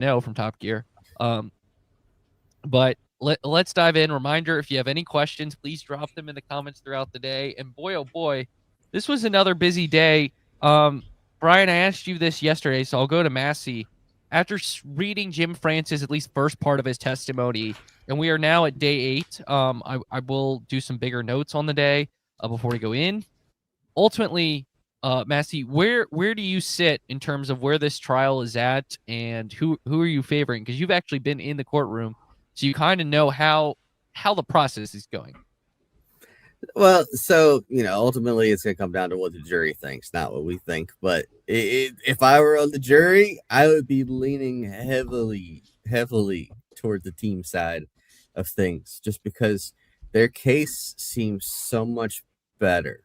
know from Top Gear. But let's dive in. Reminder, if you have any questions, please drop them in the comments throughout the day. And boy, oh boy, this was another busy day. Bryan, I asked you this yesterday, so I'll go to Massie. After reading Jim Francis, at least first part of his testimony, and we are now at day 8, I will do some bigger notes on the day before we go in. Ultimately, Massie, where do you sit in terms of where this trial is at, and who are you favoring? Because you've actually been in the courtroom, so you kind of know how the process is going. Well, so, ultimately it's going to come down to what the jury thinks, not what we think. But if I were on the jury, I would be leaning heavily toward the team side of things, just because their case seems so much better.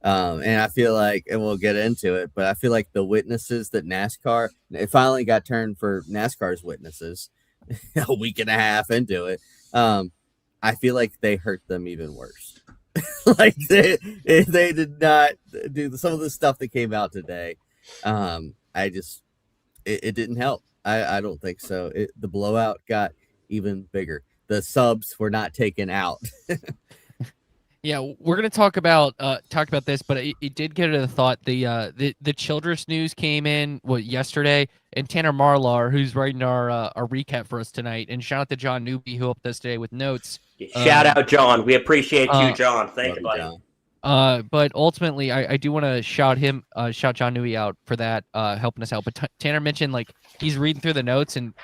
And I feel like, and we'll get into it, but I feel like the witnesses that NASCAR, it finally got turned for NASCAR's witnesses a week and a half into it. I feel like they hurt them even worse. Like they did not do some of the stuff that came out today. It didn't help. I don't think so. The blowout got even bigger. The subs were not taken out. Yeah, we're gonna talk about this, but it did get to the thought. The Childress news came in yesterday, and Tanner Marlar, who's writing our recap for us tonight, and shout out to John Newby who helped us today with notes. Shout out John, we appreciate you, John. Thank you, buddy. John. But ultimately, I do want to shout John Newby out for that, helping us out. But Tanner mentioned he's reading through the notes and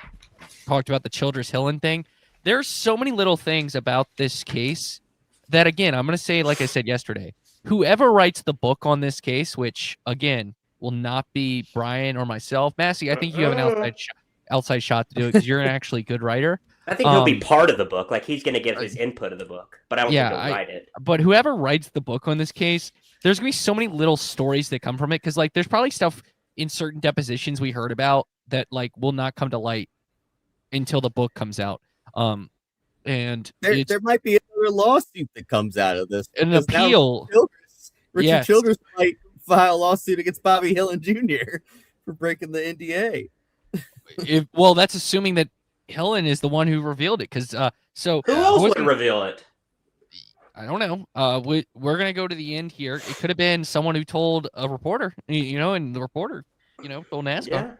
talked about the Childress Hillen thing. There's so many little things about this case that, again, I'm going to say, like I said yesterday, whoever writes the book on this case, which, again, will not be Bryan or myself. Massie, I think you have an outside shot to do it because you're an actually good writer. I think he'll be part of the book. He's going to give his input of the book, but I don't think he'll write it. But whoever writes the book on this case, there's going to be so many little stories that come from it, because, there's probably stuff in certain depositions we heard about that, will not come to light until the book comes out. And there might be another lawsuit that comes out of this. An appeal. Richard Childress might file a lawsuit against Bobby Hillen Jr. for breaking the NDA. That's assuming that Hillen is the one who revealed it. Because who else would reveal it? I don't know. We're gonna go to the end here. It could have been someone who told a reporter, and the reporter, told NASCAR. Yeah.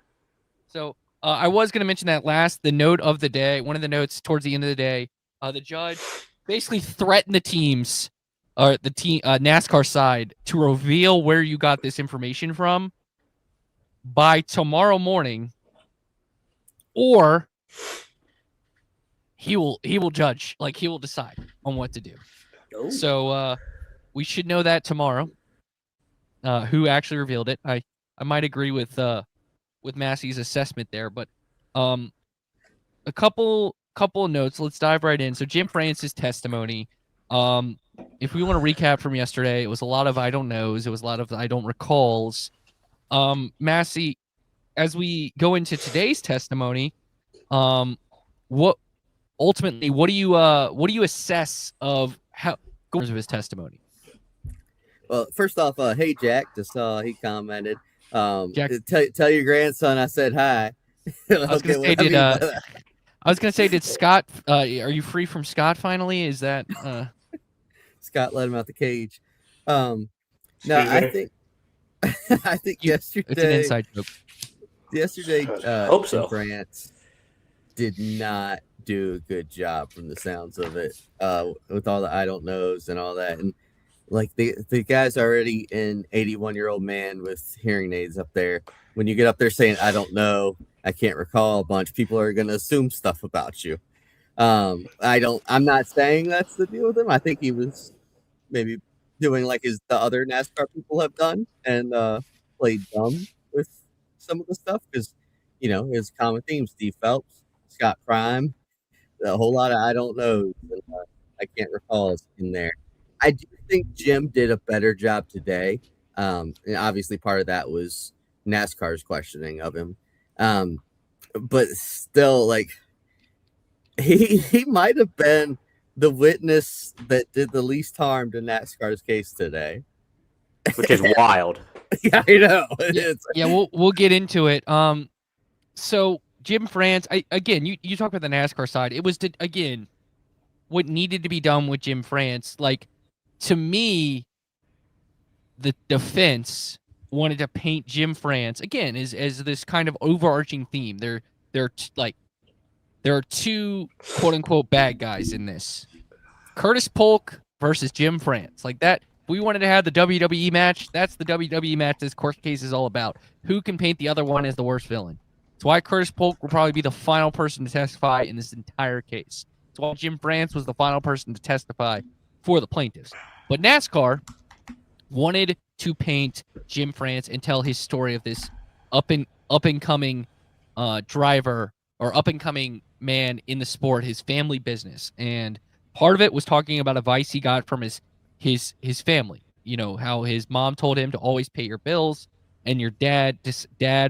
So I was gonna mention that the note of the day. One of the notes towards the end of the day. The judge basically threatened the teams, or the team NASCAR side, to reveal where you got this information from by tomorrow morning, or he will judge, he will decide on what to do. Oh. So we should know that tomorrow. Who actually revealed it? I might agree with Massie's assessment there, but a couple of notes. Let's dive right in. So Jim Francis' testimony. If we want to recap from yesterday, it was a lot of I don't knows. It was a lot of I don't recalls. Massie, as we go into today's testimony, what do you assess of how goes of his testimony? Well, first off, hey Jack, just saw he commented. Jack, tell your grandson I said hi. I was gonna say, did Scott? Are you free from Scott finally? Is that Scott let him out the cage? No, I think yesterday. It's an inside joke. Yesterday, hope so. France did not do a good job from the sounds of it, with all the I don't knows and all that, and the guy's already an 81-year-old man with hearing aids up there. When you get up there saying I don't know, I can't recall a bunch, people are going to assume stuff about you. I'm not saying that's the deal with him. I think he was maybe doing the other NASCAR people have done and played dumb with some of the stuff, because his common theme: Steve Phelps, Scott Prime, a whole lot of I don't know, I can't recall is in there. I do think Jim did a better job today, and obviously part of that was NASCAR's questioning of him, but still, he might have been the witness that did the least harm to NASCAR's case today, which is wild. Yeah, I know. Yeah, we'll get into it. So Jim France, you talk about the NASCAR side. It was again what needed to be done with Jim France. Like, to me, the defense wanted to paint Jim France again as this kind of overarching theme. There are two quote unquote bad guys in this. Curtis Polk versus Jim France. Like that. If we wanted to have the WWE match, that's the WWE match this court case is all about. Who can paint the other one as the worst villain? That's why Curtis Polk will probably be the final person to testify in this entire case. That's why Jim France was the final person to testify for the plaintiffs. But NASCAR wanted to paint Jim France and tell his story of this up and coming driver or up and coming man in the sport, his family business. And part of it was talking about advice he got from his family. You know, how his mom told him to always pay your bills, and your dad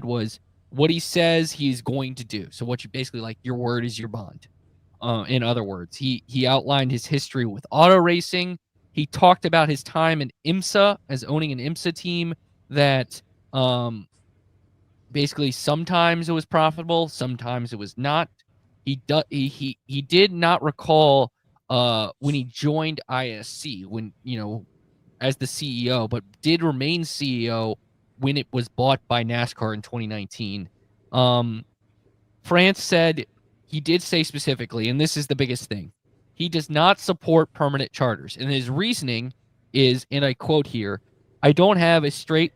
was what he says he's going to do. So what you basically like, your word is your bond. In other words, he outlined his history with auto racing. He talked about his time in IMSA as owning an IMSA team that basically sometimes it was profitable, sometimes it was not. He did not recall when he joined ISC as the CEO, but did remain CEO when it was bought by NASCAR in 2019. France said, he did say specifically, and this is the biggest thing, he does not support permanent charters. And his reasoning is, and I quote here, "I don't have a sight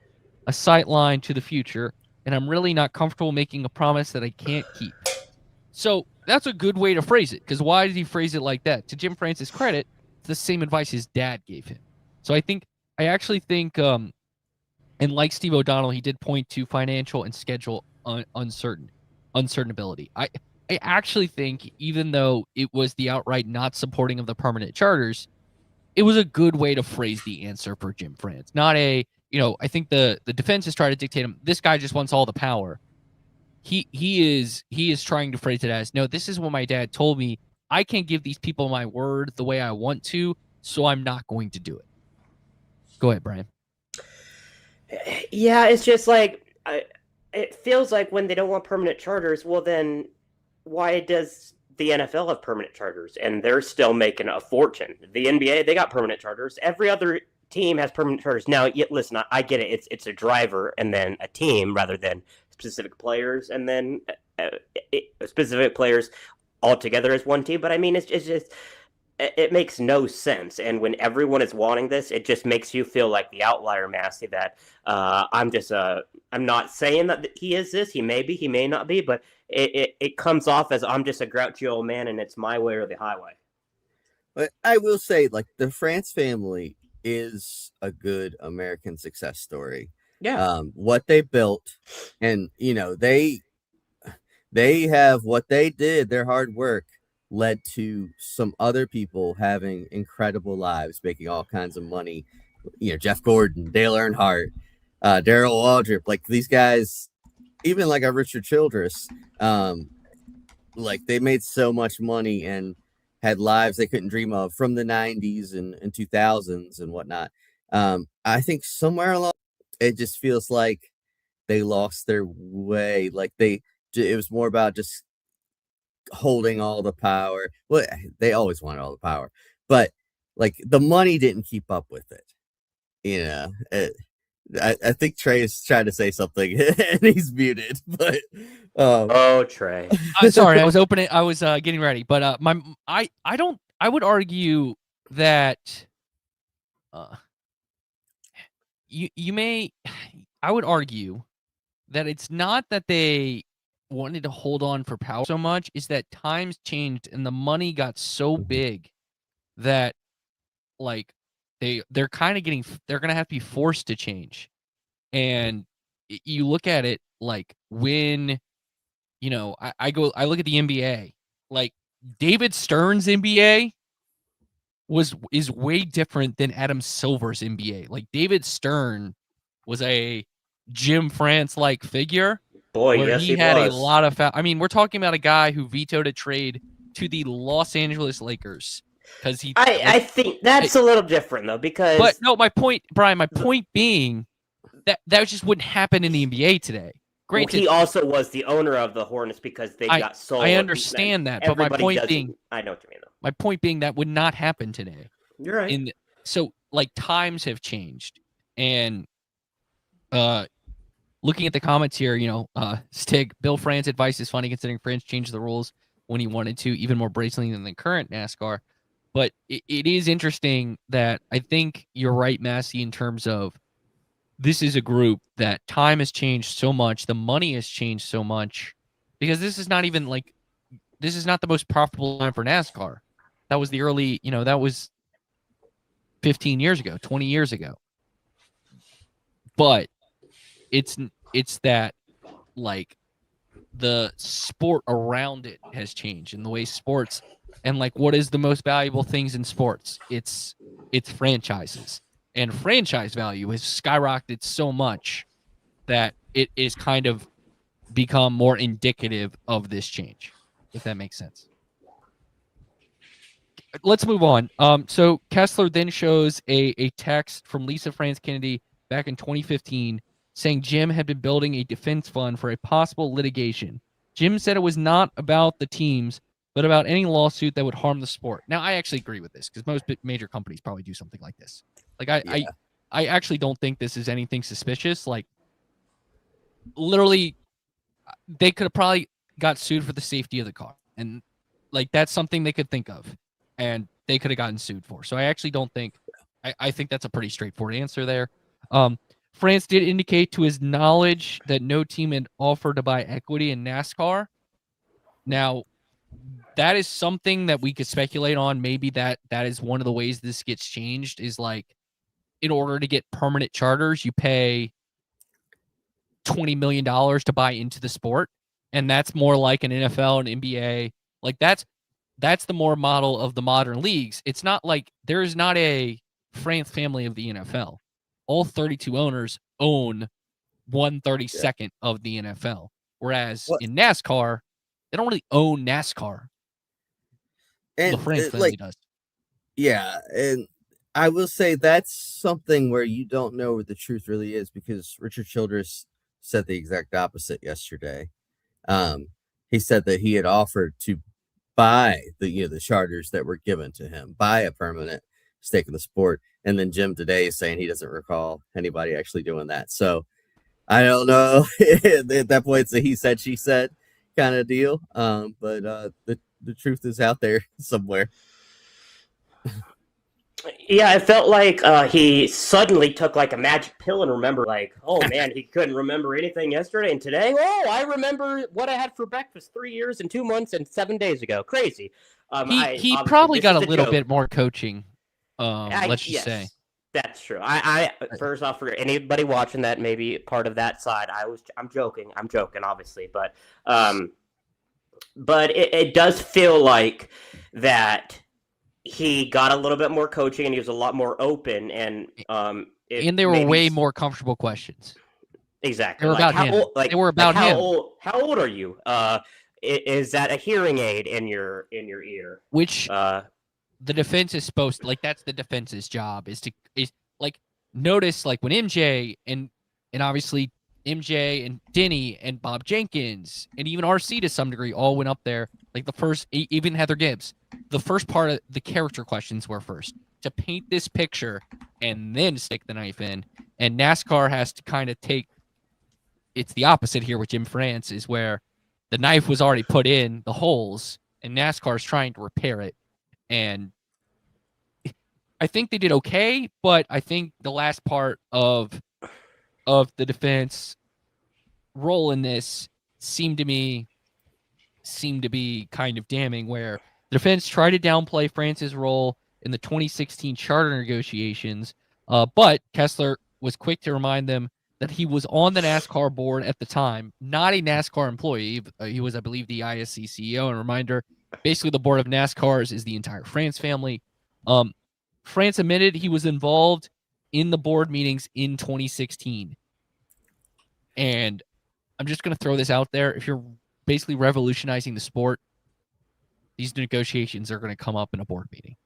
line to the future, and I'm really not comfortable making a promise that I can't keep." So that's a good way to phrase it, because why did he phrase it like that? To Jim France's credit, it's the same advice his dad gave him. So I actually think, and like Steve O'Donnell, he did point to financial and schedule uncertainty. I actually think, even though it was the outright not supporting of the permanent charters, it was a good way to phrase the answer for Jim France. Not I think the defense is trying to dictate him. This guy just wants all the power. He is trying to phrase it as, no, this is what my dad told me. I can't give these people my word the way I want to, so I'm not going to do it. Go ahead, Brian. Yeah, it's just like, it feels like when they don't want permanent charters, well then, why does the NFL have permanent charters? And they're still making a fortune. The NBA, they got permanent charters. Every other team has permanent charters. Now, listen, I get it. It's a driver and then a team rather than specific players and then specific players all together as one team. But I mean, it's just, it makes no sense. And when everyone is wanting this, it just makes you feel like the outlier, Massie, that I'm not saying that he is this. He may be, he may not be, but it comes off as I'm just a grouchy old man and it's my way or the highway. But I will say, like, the France family is a good American success story. Yeah. What they built, and they have what they did, their hard work led to some other people having incredible lives, making all kinds of money. Jeff Gordon, Dale Earnhardt, Darrell Waldrop, like these guys, even like a Richard Childress, like they made so much money and had lives they couldn't dream of from the 90s and 2000s and whatnot. I think somewhere along it just feels like they lost their way. Like it was more about just holding all the power. Well, they always wanted all the power, but like the money didn't keep up with it. I think Trey is trying to say something and he's muted, but oh, Trey. I'm sorry, I was getting ready, but I would argue that I would argue that it's not that they wanted to hold on for power so much, is that times changed and the money got so big that like they're kind of they're gonna have to be forced to change. And you look at it like when I look at the NBA, like David Stern's NBA is way different than Adam Silver's NBA. Like David Stern was a Jim France like figure. Boy, where yes, he had was. a lot of I mean, we're talking about a guy who vetoed a trade to the Los Angeles Lakers because I think that's a little different though, because but no, my point, Brian, being that just wouldn't happen in the NBA today. granted, he also was the owner of the Hornets because they got sold. I understand that, but my point being, I know what you mean, though. My point being that would not happen today. You're right. So like times have changed, and looking at the comments here, Stig, Bill Fran's advice is funny considering France changed the rules when he wanted to, even more brazenly than the current NASCAR. But it is interesting that I think you're right, Massie, in terms of this is a group that time has changed so much, the money has changed so much, because this is not the most profitable time for NASCAR. That was the early, that was 15 years ago, 20 years ago. But it's that, like, the sport around it has changed, and the way sports, and like, what is the most valuable things in sports? It's franchises, and franchise value has skyrocketed so much that it is kind of become more indicative of this change, if that makes sense. Let's move on. So Kessler then shows a text from Lisa France Kennedy back in 2015 saying Jim had been building a defense fund for a possible litigation. Jim said it was not about the teams, but about any lawsuit that would harm the sport. Now, I actually agree with this because most major companies probably do something like this. Like, I actually don't think this is anything suspicious. Like, literally, they could have probably got sued for the safety of the car. And, like, that's something they could think of. And they could have gotten sued for. So I actually don't think – I think that's a pretty straightforward answer there. France did indicate to his knowledge that no team had offered to buy equity in NASCAR. Now, that is something that we could speculate on. Maybe that is one of the ways this gets changed is, like, in order to get permanent charters, you pay $20 million to buy into the sport. And that's more like an NFL and NBA. Like, that's the more model of the modern leagues. It's not like there is not a France family of the NFL. All 32 owners own 1/32 of the NFL. Whereas in NASCAR, they don't really own NASCAR. And the France family does. Yeah, and I will say that's something where you don't know where the truth really is, because Richard Childress said the exact opposite yesterday. He said that he had offered to buy the charters that were given to him, buy a permanent stake in the sport, and then Jim today is saying he doesn't recall anybody actually doing that. So I don't know. At that point, it's a he said, she said kind of deal. But the truth is out there somewhere. Yeah, it felt like he suddenly took like a magic pill and remembered, like, oh man, he couldn't remember anything yesterday, and today, oh, I remember what I had for breakfast 3 years and 2 months and 7 days ago. Crazy. He probably got a little bit more coaching. Let's just say that's true. I first off, for anybody watching that, maybe part of that side, I'm joking, obviously, but it does feel like that. He got a little bit more coaching, and he was a lot more open, and they were way more comfortable questions. Exactly. They were about him. They were about him. How old are you? Is that a hearing aid in your ear? Which the defense is supposed to, like, that's the defense's job is like, notice, like, when MJ and obviously MJ and Denny and Bob Jenkins and even RC to some degree all went up there, like the first, even Heather Gibbs, the first part of the character questions were first to paint this picture and then stick the knife in. And NASCAR has to kind of it's the opposite here with Jim France, is where the knife was already put in the holes and NASCAR is trying to repair it. And I think they did okay, but I think the last part of the defense role in this seemed to be kind of damning, where the defense tried to downplay France's role in the 2016 charter negotiations, but Kessler was quick to remind them that he was on the NASCAR board at the time, not a NASCAR employee. He was, I believe, the ISC CEO. And reminder, basically the board of NASCARs is the entire France family. France admitted he was involved in the board meetings in 2016. And I'm just going to throw this out there. If you're basically revolutionizing the sport, these negotiations are going to come up in a board meeting.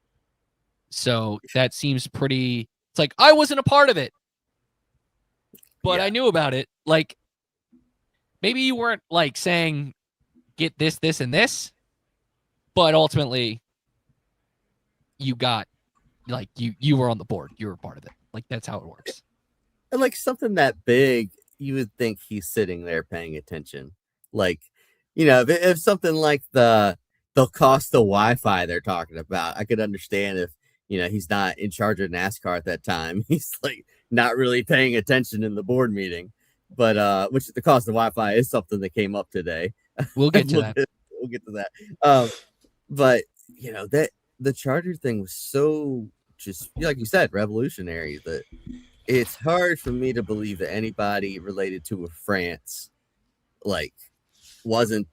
So that seems pretty, it's like, I wasn't a part of it, but I knew about it. Like, maybe you weren't like saying get this, this, and this, but ultimately you got like you were on the board. You were part of it. Like that's how it works. And like something that big, you would think he's sitting there paying attention. Like, if something like the cost of Wi-Fi they're talking about, I could understand if he's not in charge of NASCAR at that time. He's like not really paying attention in the board meeting. But which the cost of Wi-Fi is something that came up today. We'll get to that. We'll get to that. But that the charger thing was so just like you said, revolutionary that it's hard for me to believe that anybody related to France like wasn't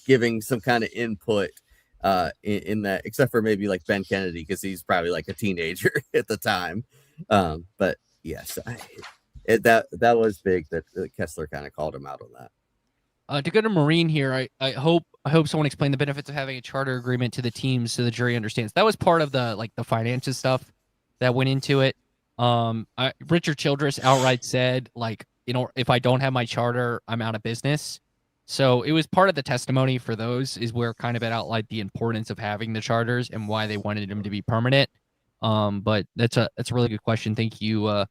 giving some kind of input in that, except for maybe like Ben Kennedy, because he's probably like a teenager at the time. But yes, that was big that Kessler kind of called him out on that. To go to Marine here, I hope someone explained the benefits of having a charter agreement to the teams so the jury understands. That was part of the finances stuff that went into it. Richard Childress outright said, like, if I don't have my charter, I'm out of business. So it was part of the testimony for those is where kind of it outlined the importance of having the charters and why they wanted them to be permanent. But that's a really good question. Thank you.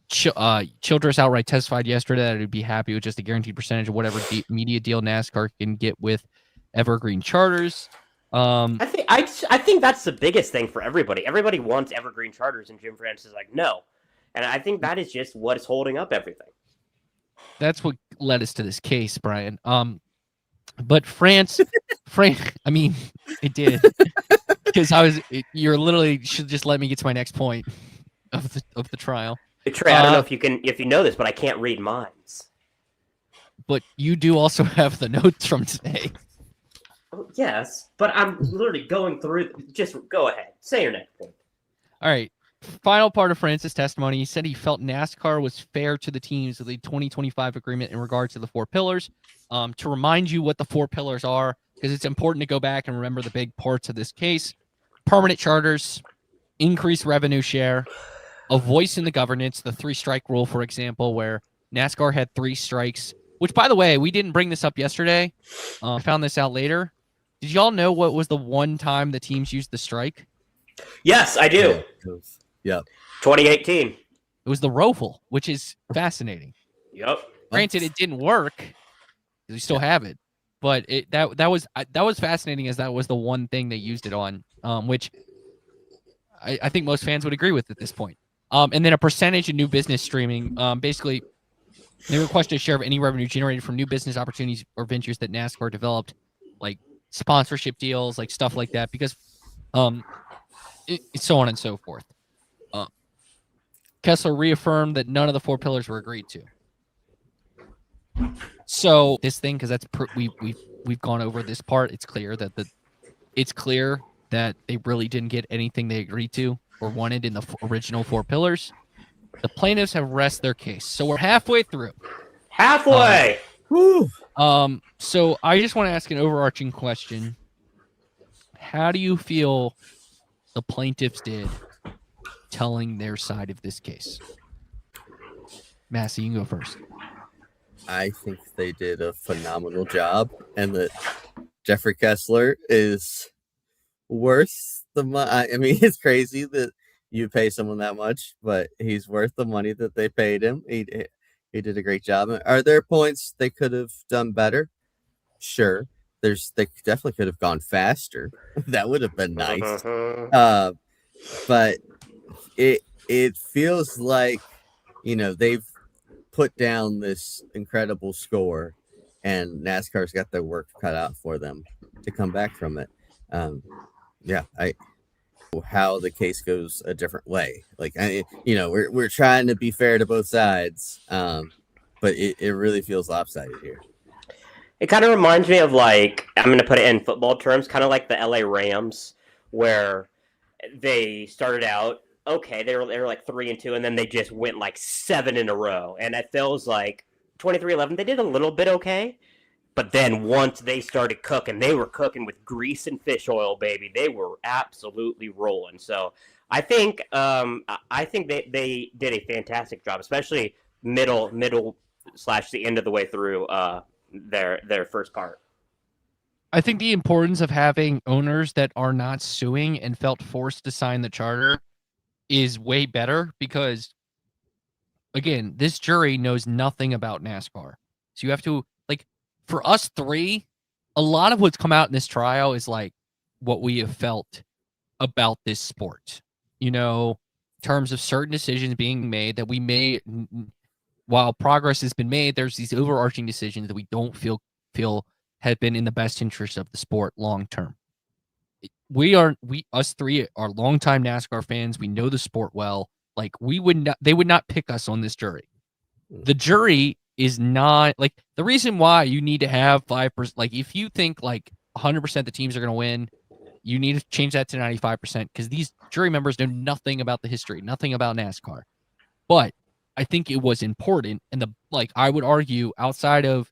Childress outright testified yesterday that he'd be happy with just a guaranteed percentage of whatever media deal NASCAR can get with Evergreen Charters. I think that's the biggest thing for everybody. Everybody wants Evergreen Charters, and Jim France is like, no. And I think that is just what is holding up everything. That's what led us to this case, Brian. But France, I mean, it did because you're literally should just let me get to my next point of the trial. Trey, I don't know if you know this, but I can't read minds. But you do also have the notes from today. Oh, yes, but I'm literally going through. Just go ahead. Say your next point. All right. Final part of Francis' testimony. He said he felt NASCAR was fair to the teams of the 2025 agreement in regard to the 4 pillars. To remind you what the 4 pillars are, because it's important to go back and remember the big parts of this case. Permanent charters, increased revenue share, a voice in the governance, the 3-strike rule, for example, where NASCAR had 3 strikes, which, by the way, we didn't bring this up yesterday. Found this out later. Did y'all know what was the one time the teams used the strike? Yes, I do. Yeah. 2018. It was the Rofel, which is fascinating. Yep. Granted, it didn't work because we still have it, but that was fascinating as that was the one thing they used it on, which I think most fans would agree with at this point. And then a percentage of new business streaming. Basically, they requested a share of any revenue generated from new business opportunities or ventures that NASCAR developed, like sponsorship deals, like stuff like that, because so on and so forth. Kessler reaffirmed that none of the 4 pillars were agreed to. So this thing, because we've gone over this part, it's clear that they really didn't get anything they agreed to or wanted in the original 4 pillars. The plaintiffs have rest their case, so we're halfway through. Halfway. So I just want to ask an overarching question. How do you feel the plaintiffs did telling their side of this case? Massie, you can go first. I think they did a phenomenal job, and that Jeffrey Kessler is worth the money. I mean, it's crazy that you pay someone that much, but he's worth the money that they paid him. He did a great job. Are there points they could have done better? Sure. They definitely could have gone faster. That would have been nice. But it feels like, they've put down this incredible score, and NASCAR's got their work cut out for them to come back from it. How the case goes a different way. Like, we're trying to be fair to both sides, but it really feels lopsided here. It kind of reminds me of, like, I'm going to put it in football terms, kind of like the LA Rams, where they started out okay. They were like 3-2, and then they just went like 7 in a row. And it feels like 23-11. They did a little bit okay, but then once they started cooking, they were cooking with grease and fish oil, baby. They were absolutely rolling. So I think they did a fantastic job, especially middle / the end of the way through their first part. I think the importance of having owners that are not suing and felt forced to sign the charter is way better because, again, this jury knows nothing about NASCAR. So you have to, like, for us three, a lot of what's come out in this trial is like what we have felt about this sport. You know, in terms of certain decisions being made that we may, while progress has been made, there's these overarching decisions that we don't feel have been in the best interest of the sport long term. Us three are longtime NASCAR fans. We know the sport well. Like they would not pick us on this jury. The jury is not like the reason why you need to have 5%. Like if you think like 100% the teams are going to win, you need to change that to 95% because these jury members know nothing about the history, nothing about NASCAR. But I think it was important, and I would argue outside of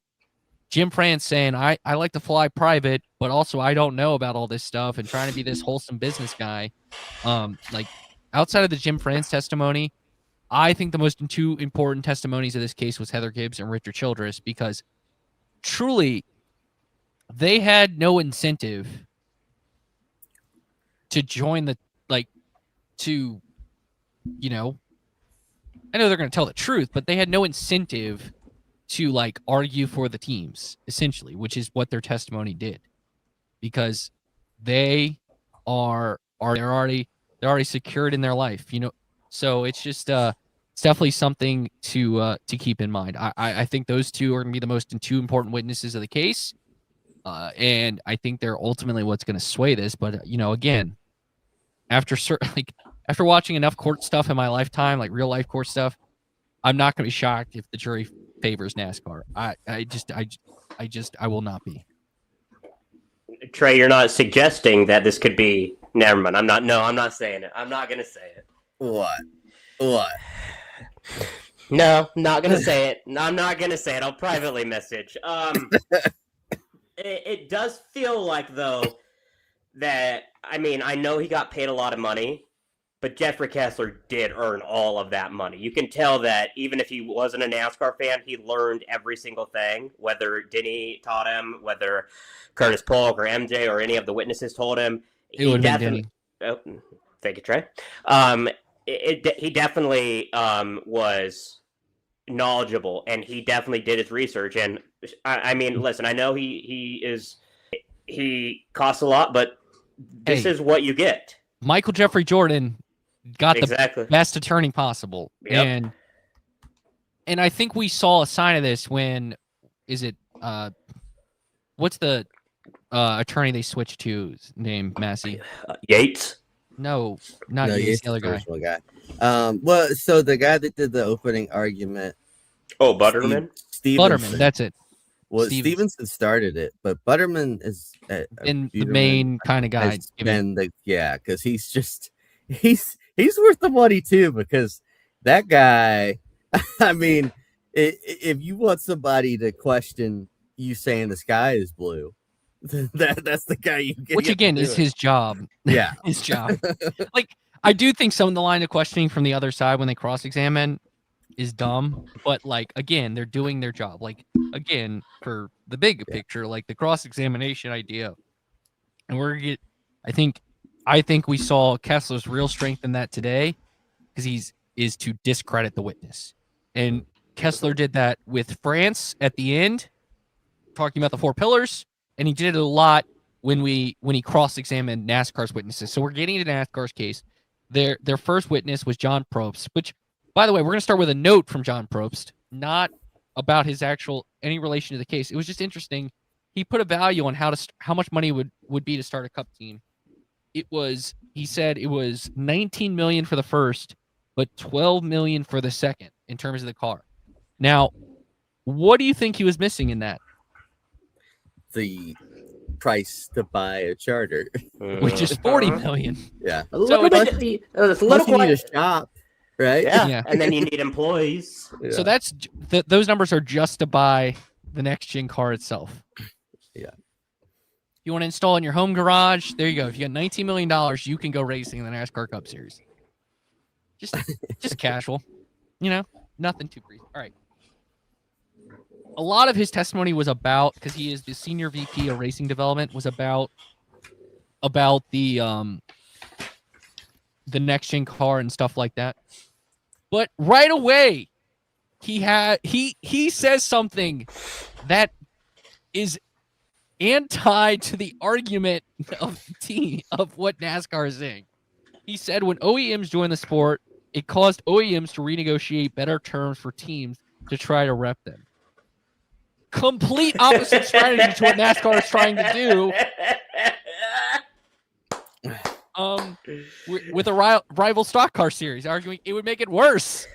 Jim France saying I like to fly private, but also I don't know about all this stuff and trying to be this wholesome business guy. Like outside of the Jim France testimony, I think the most two important testimonies of this case was Heather Gibbs and Richard Childress because truly they had no incentive to join I know they're going to tell the truth, but they had no incentive to like argue for the teams essentially, which is what their testimony did because they're already secured in their life, so it's just it's definitely something to keep in mind. I think those two are going to be the most two important witnesses of the case, and I think they're ultimately what's going to sway this. But again, after watching enough court stuff in my lifetime, like real life court stuff, I'm not going to be shocked if the jury favors NASCAR. I will not be. Trey, you're not suggesting that this could be. Never mind. I'm not saying it. I'm not going to say it. What? No, not going to say it. No, I'm not going to say it. I'll privately message. It does feel like, though, that, I know he got paid a lot of money, but Jeffrey Kessler did earn all of that money. You can tell that even if he wasn't a NASCAR fan, he learned every single thing, whether Denny taught him, whether Curtis Polk or MJ or any of the witnesses told him. It would have been Denny. Oh, thank you, Trey. He definitely was knowledgeable, and he definitely did his research. And listen, I know he costs a lot, but this is what you get. Michael Jeffrey Jordan got the best attorney possible. Yep. And I think we saw a sign of this when what's the attorney they switched to named Massie? Yates? No, not Yates, the other guy. So the guy that did the opening argument. Oh, Butterman? Butterman, that's it. Well, Stevenson started it, but Butterman is in the main kind of guy. Because he's worth the money too. Because that guy, if you want somebody to question you saying the sky is blue, that's the guy you get. Which again is his job. Yeah, his job. I do think some of the line of questioning from the other side when they cross-examine is dumb, but again, they're doing their job. Again, for the big picture, the cross-examination idea, and we're gonna get. I think we saw Kessler's real strength in that today, because is to discredit the witness, and Kessler did that with France at the end, talking about the four pillars, and he did it a lot when he cross-examined NASCAR's witnesses. So we're getting into NASCAR's case. Their first witness was John Probst, which, by the way, we're going to start with a note from John Probst, not about his any relation to the case. It was just interesting. He put a value on how much money would be to start a cup team. He said it was $19 million for the first, but $12 million for the second in terms of the car. Now, what do you think he was missing in that? The price to buy a charter, which is $40 million. Yeah. So it's a little you need a shop, right? Yeah. And then you need employees. Yeah. So that's those numbers are just to buy the next gen car itself. Yeah. you want to install in your home garage, there you go. If you got $19 million, you can go racing in the NASCAR Cup Series. Just casual, nothing too crazy. All right. A lot of his testimony was about, because he is the senior VP of racing development, was about the next gen car and stuff like that. But right away, he says something that is anti to the argument of what NASCAR is saying. He said when OEMs joined the sport, it caused OEMs to renegotiate better terms for teams to try to rep them. Complete opposite strategy to what NASCAR is trying to do. With a rival stock car series, arguing it would make it worse.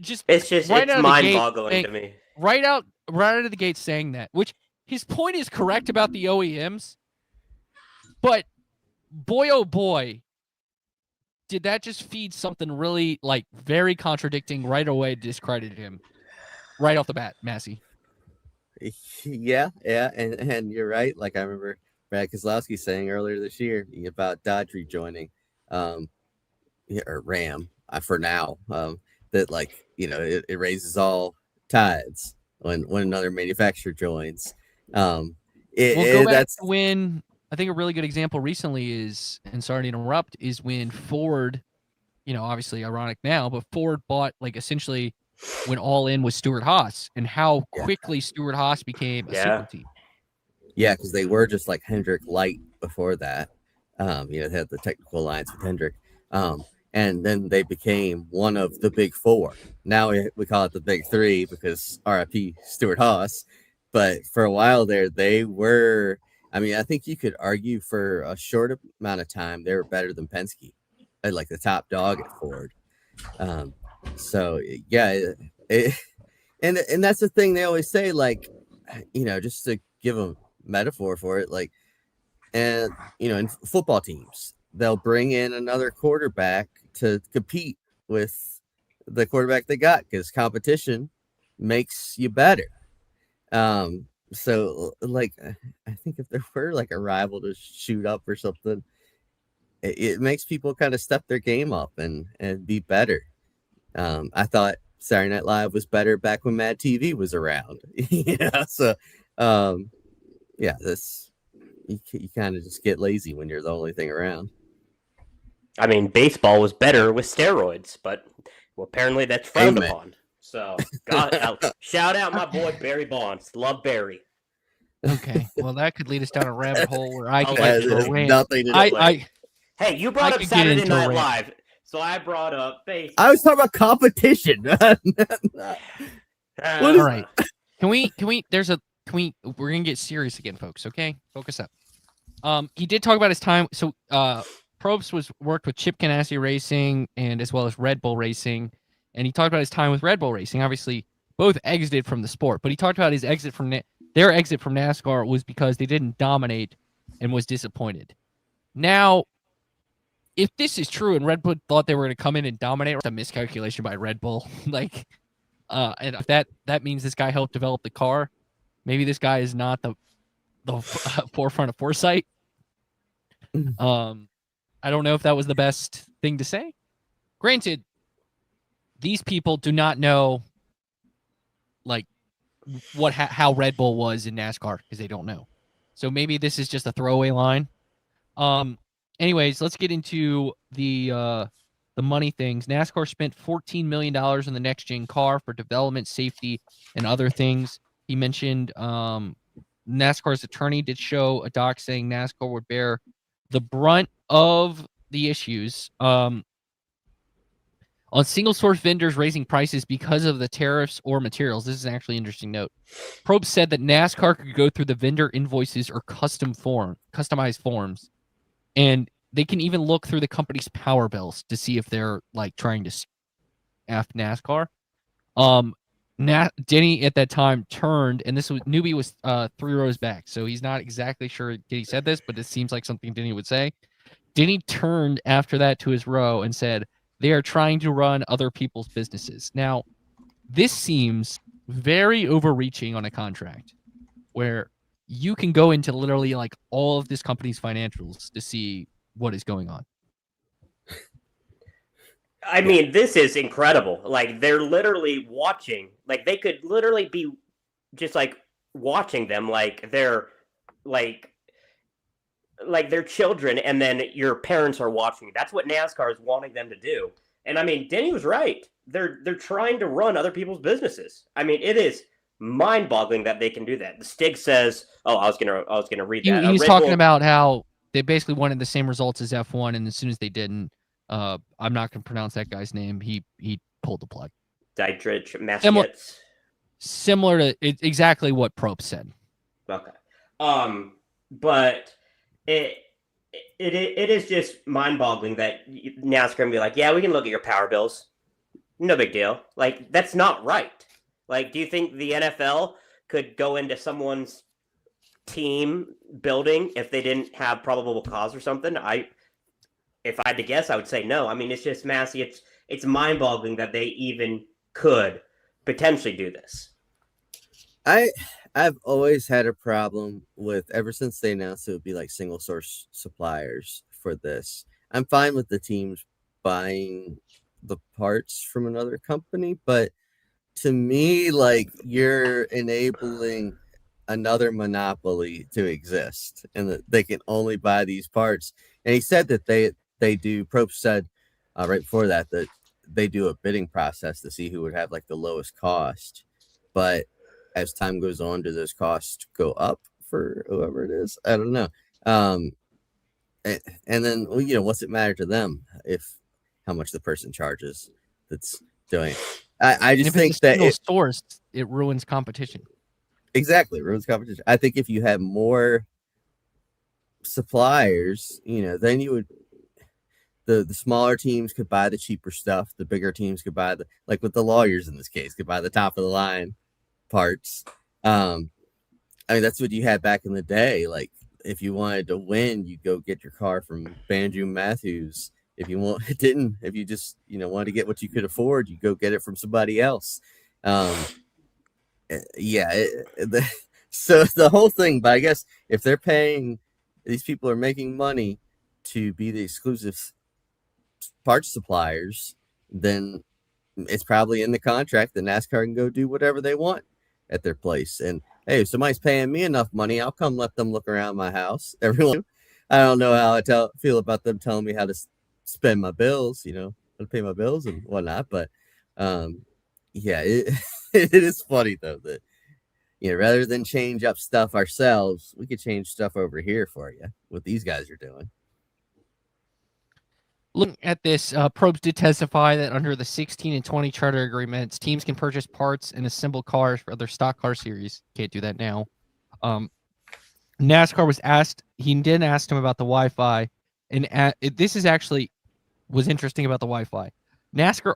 It's mind-boggling to me. Right out of the gate saying that, which his point is correct about the OEMs, but boy oh boy, did that just feed something really very contradicting right away, discredited him right off the bat, Massie. Yeah, and you're right. Like I remember Brad Keselowski saying earlier this year about Dodge rejoining, or Ram for now, that it raises all tides when another manufacturer joins. That's when I think a really good example recently is, and sorry to interrupt, is when Ford, obviously ironic now, but Ford bought essentially when All In was Stewart Haas, and how quickly Stewart Haas became a super team. Yeah, because they were just like Hendrick Light before that. They had the technical alliance with Hendrick. And then they became one of the big four. Now we call it the big three because RIP Stewart Haas. But for a while there, they were, I think you could argue for a short amount of time, they were better than Penske, like the top dog at Ford. So yeah, and that's the thing they always say, just to give a metaphor for it, in football teams, they'll bring in another quarterback to compete with the quarterback they got because competition makes you better. So I think if there were a rival to shoot up or something, it makes people kind of step their game up and be better. I thought Saturday Night Live was better back when Mad TV was around. So this you kind of just get lazy when you're the only thing around. Baseball was better with steroids, but apparently that's frowned upon. So, shout out my boy Barry Bonds. Love Barry. Okay, well that could lead us down a rabbit hole where I could get into a rant. Hey, you brought up Saturday Night Live, so I brought up baseball. I was talking about competition. All right, can we? We're gonna get serious again, folks. Okay, focus up. He did talk about his time. So, Probst worked with Chip Ganassi Racing and as well as Red Bull Racing, and he talked about his time with Red Bull Racing. Obviously, both exited from the sport, but he talked about his exit from their exit from NASCAR was because they didn't dominate and was disappointed. Now, if this is true and Red Bull thought they were going to come in and dominate, it's a miscalculation by Red Bull. And if that means this guy helped develop the car, maybe this guy is not the forefront of foresight. I don't know if that was the best thing to say. Granted, these people do not know how Red Bull was in NASCAR because they don't know. So maybe this is just a throwaway line. Anyways, let's get into the money things. NASCAR spent $14 million in the next gen car for development, safety, and other things. He mentioned NASCAR's attorney did show a doc saying NASCAR would bear the brunt of the issues on single source vendors raising prices because of the tariffs or materials. This is an actually interesting note. Probst said that NASCAR could go through the vendor invoices or customized forms, and they can even look through the company's power bills to see if they're trying to F NASCAR. Denny at that time turned, and Newby was 3 rows back, so he's not exactly sure he said this, but it seems like something Denny would say. Denny turned after that to his row and said, "They are trying to run other people's businesses." Now, this seems very overreaching on a contract where you can go into literally like all of this company's financials to see what is going on. I mean, this is incredible. Like, they're literally watching. Like, they could literally be just like watching them like they're like their children, and then your parents are watching. That's what NASCAR is wanting them to do. And I mean, Denny was right. They're trying to run other people's businesses. I mean, it is mind-boggling that they can do that. The Stig says, "Oh, I was gonna read that." He's talking about how they basically wanted the same results as F1, and as soon as they didn't, I'm not gonna pronounce that guy's name. He pulled the plug. Dietrich Mateschitz. Similar to exactly what Probst said. Okay. But it is just mind-boggling that NASCAR can be like, yeah, we can look at your power bills. No big deal. Like, that's not right. Like, do you think the NFL could go into someone's team building if they didn't have probable cause or something? If I had to guess, I would say no. I mean, it's just Massie. It's mind-boggling that they even could potentially do this. I've always had a problem with, ever since they announced it would be like single source suppliers for this. I'm fine with the teams buying the parts from another company, but to me, like, you're enabling another monopoly to exist, and that they can only buy these parts. And he said that they do. Probst said right before that they do a bidding process to see who would have like the lowest cost, but as time goes on, do those costs go up for whoever it is? I don't know. And then, what's it matter to them if how much the person charges that's doing it? I just think that source, it ruins competition. Exactly, ruins competition. I think if you had more suppliers, then you would. The smaller teams could buy the cheaper stuff. The bigger teams could buy like with the lawyers in this case, could buy the top of the line parts. I mean, that's what you had back in the day. Like, if you wanted to win, you go get your car from Banjo Matthews. If you just wanted to get what you could afford, you go get it from somebody else. So the whole thing. But I guess if they're paying, these people are making money to be the exclusive parts suppliers, then it's probably in the contract that NASCAR can go do whatever they want at their place. And hey, if somebody's paying me enough money, I'll come let them look around my house. Everyone, I don't know how I feel about them telling me how to spend my bills, how to pay my bills and whatnot. But it is funny though that rather than change up stuff ourselves, we could change stuff over here for you. What these guys are doing. Looking at this, Probst did testify that under the 16 and 20 charter agreements, teams can purchase parts and assemble cars for other stock car series. Can't do that now. NASCAR was asked, he did ask him about the Wi-Fi, and this is actually was interesting about the Wi-Fi. NASCAR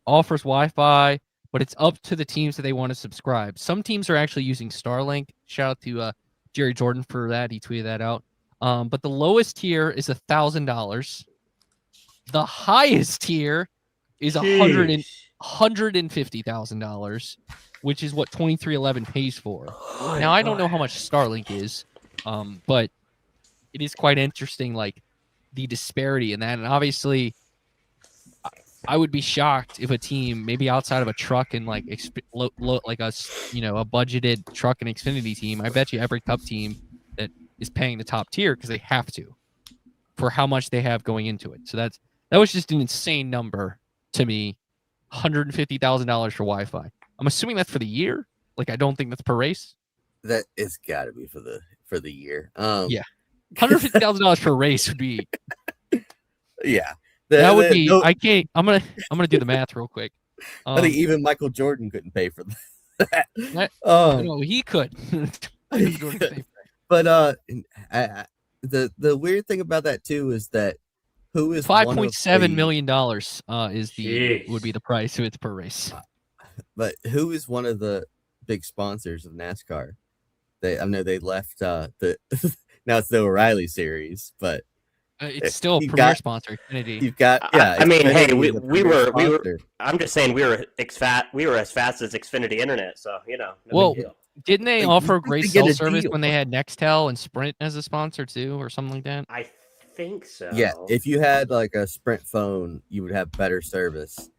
offers Wi-Fi, but it's up to the teams that they want to subscribe. Some teams are actually using Starlink. Shout out to Jerry Jordan for that. He tweeted that out. But the lowest tier is $1,000. The highest tier is $150,000, which is what 2311 pays for. Now, I don't know how much Starlink is, but it is quite interesting, like the disparity in that. And obviously, I would be shocked if a team, maybe outside of a truck and like a budgeted truck and Xfinity team, I bet you every Cup team that is paying the top tier because they have to for how much they have going into it. So that was just an insane number to me. $150,000 for Wi-Fi. I'm assuming that's for the year. Like, I don't think that's per race. That it's got to be for the year. Yeah, $150,000 per race would be. Yeah, that would be. I can't. I'm gonna do the math real quick. I think even Michael Jordan couldn't pay for that. No, he could. But the weird thing about that too is that who is $5.7 million would be the price if it's per race. But who is one of the big sponsors of NASCAR? I know they left now it's the O'Reilly series, but It's still a premier sponsor, Xfinity. You've got, yeah. I mean, hey, we were. sponsor. I'm just saying we were as fast as Xfinity Internet, so no well, big deal. Didn't they Like, offer you think great they get cell a service deal. when they had Nextel and Sprint as a sponsor too, or something like that? I think so. Yeah, if you had like a Sprint phone, you would have better service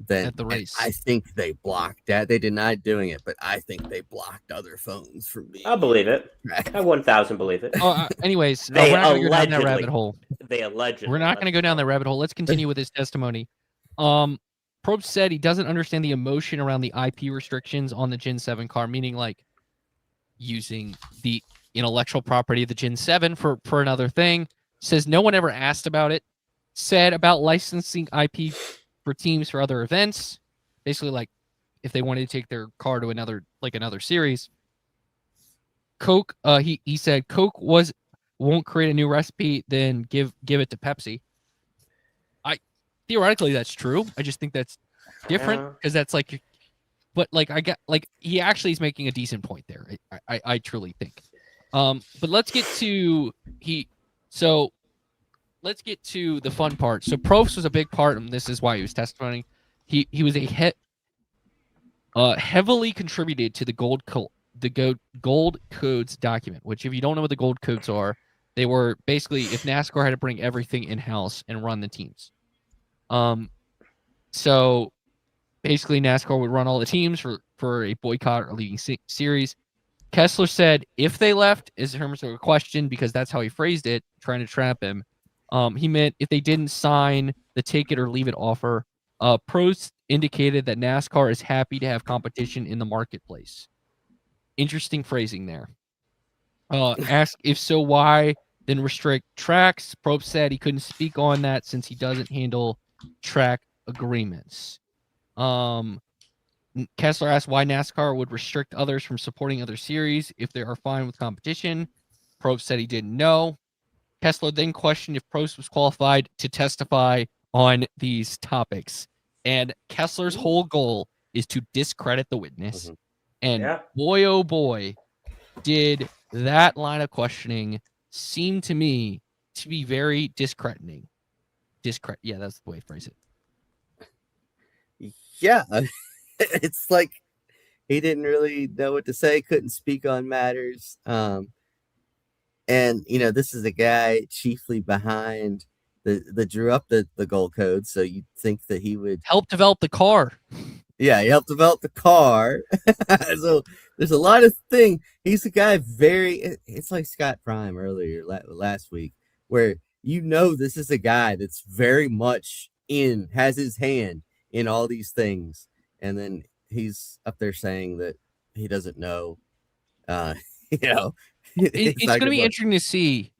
than At the and race. I think they blocked that. They denied doing it, but I think they blocked other phones from being. I'll believe it. I 1,000 believe it. Anyways, They we're not going to go down that allegedly- rabbit hole. They allegedly. We're not going to go down that rabbit hole. Let's continue with his testimony. Probst said he doesn't understand the emotion around the IP restrictions on the Gen 7 car, meaning like using the intellectual property of the Gen 7 for another thing. Says no one ever asked about it. Said about licensing IP for teams for other events. Basically, like if they wanted to take their car to another series. Coke, he said Coke won't create a new recipe, then give it to Pepsi. Theoretically that's true. I just think that's different because that's like, but like I get like he actually is making a decent point there. I truly think. But let's get to let's get to the fun part. So Probst was a big part, and this is why he was testifying. He was heavily contributed to the gold codes document, which if you don't know what the gold codes are, they were basically if NASCAR had to bring everything in-house and run the teams. So basically NASCAR would run all the teams for a boycott or leaving series. Kessler said if they left, is terms of a question because that's how he phrased it, trying to trap him. He meant if they didn't sign the take it or leave it offer. Probst indicated that NASCAR is happy to have competition in the marketplace. Interesting phrasing there. Asked if so, why then restrict tracks? Probst said he couldn't speak on that since he doesn't handle track agreements. Kessler asked why NASCAR would restrict others from supporting other series if they are fine with competition. Probst said he didn't know. Kessler then questioned if Probst was qualified to testify on these topics. And Kessler's whole goal is to discredit the witness. Mhm. And boy, oh boy, did that line of questioning seem to me to be very discrediting. Yeah, that's the way to phrase it. Yeah, it's like he didn't really know what to say, couldn't speak on matters. And this is a guy chiefly behind the drew up the gold code, so you'd think that he would help develop the car. Yeah, he helped develop the car. So there's a lot of things. He's a guy it's like Scott Prime earlier last week, where this is a guy that's very much has his hand in all these things. And then he's up there saying that he doesn't know. It's going to be interesting to see.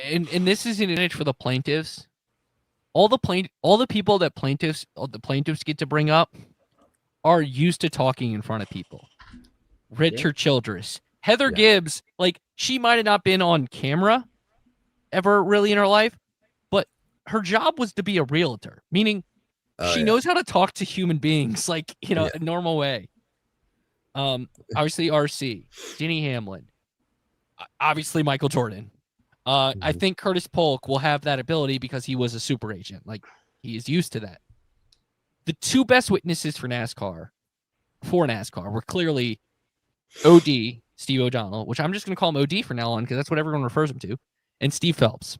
And this is an advantage for the plaintiffs. All the people that the plaintiffs get to bring up are used to talking in front of people. Richard Childress, Heather Gibbs, like she might have not been on camera ever really in her life, but her job was to be a realtor, meaning she knows how to talk to human beings like a normal way. Obviously RC, Denny Hamlin, obviously Michael Jordan. I think Curtis Polk will have that ability because he was a super agent. Like he is used to that. The two best witnesses for NASCAR were clearly OD, Steve O'Donnell, which I'm just going to call him OD from now on because that's what everyone refers him to, and Steve Phelps,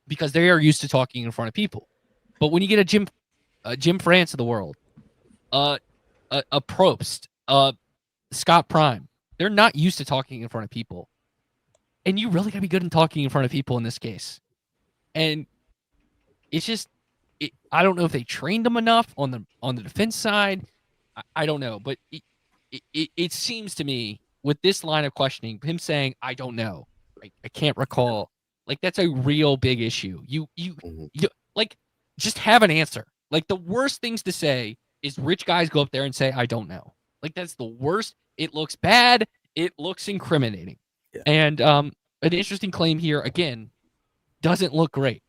because they are used to talking in front of people. But when you get a Jim France of the world, a Probst, Scott Prime, they're not used to talking in front of people. And you really got to be good in talking in front of people in this case. And it's just, I don't know if they trained them enough on the defense side. I don't know. But it seems to me with this line of questioning, him saying, I don't know, I can't recall. Like, that's a real big issue. You like, just have an answer. Like, the worst things to say is rich guys go up there and say, I don't know. Like, that's the worst. It looks bad. It looks incriminating. Yeah. And an interesting claim here, again, doesn't look great.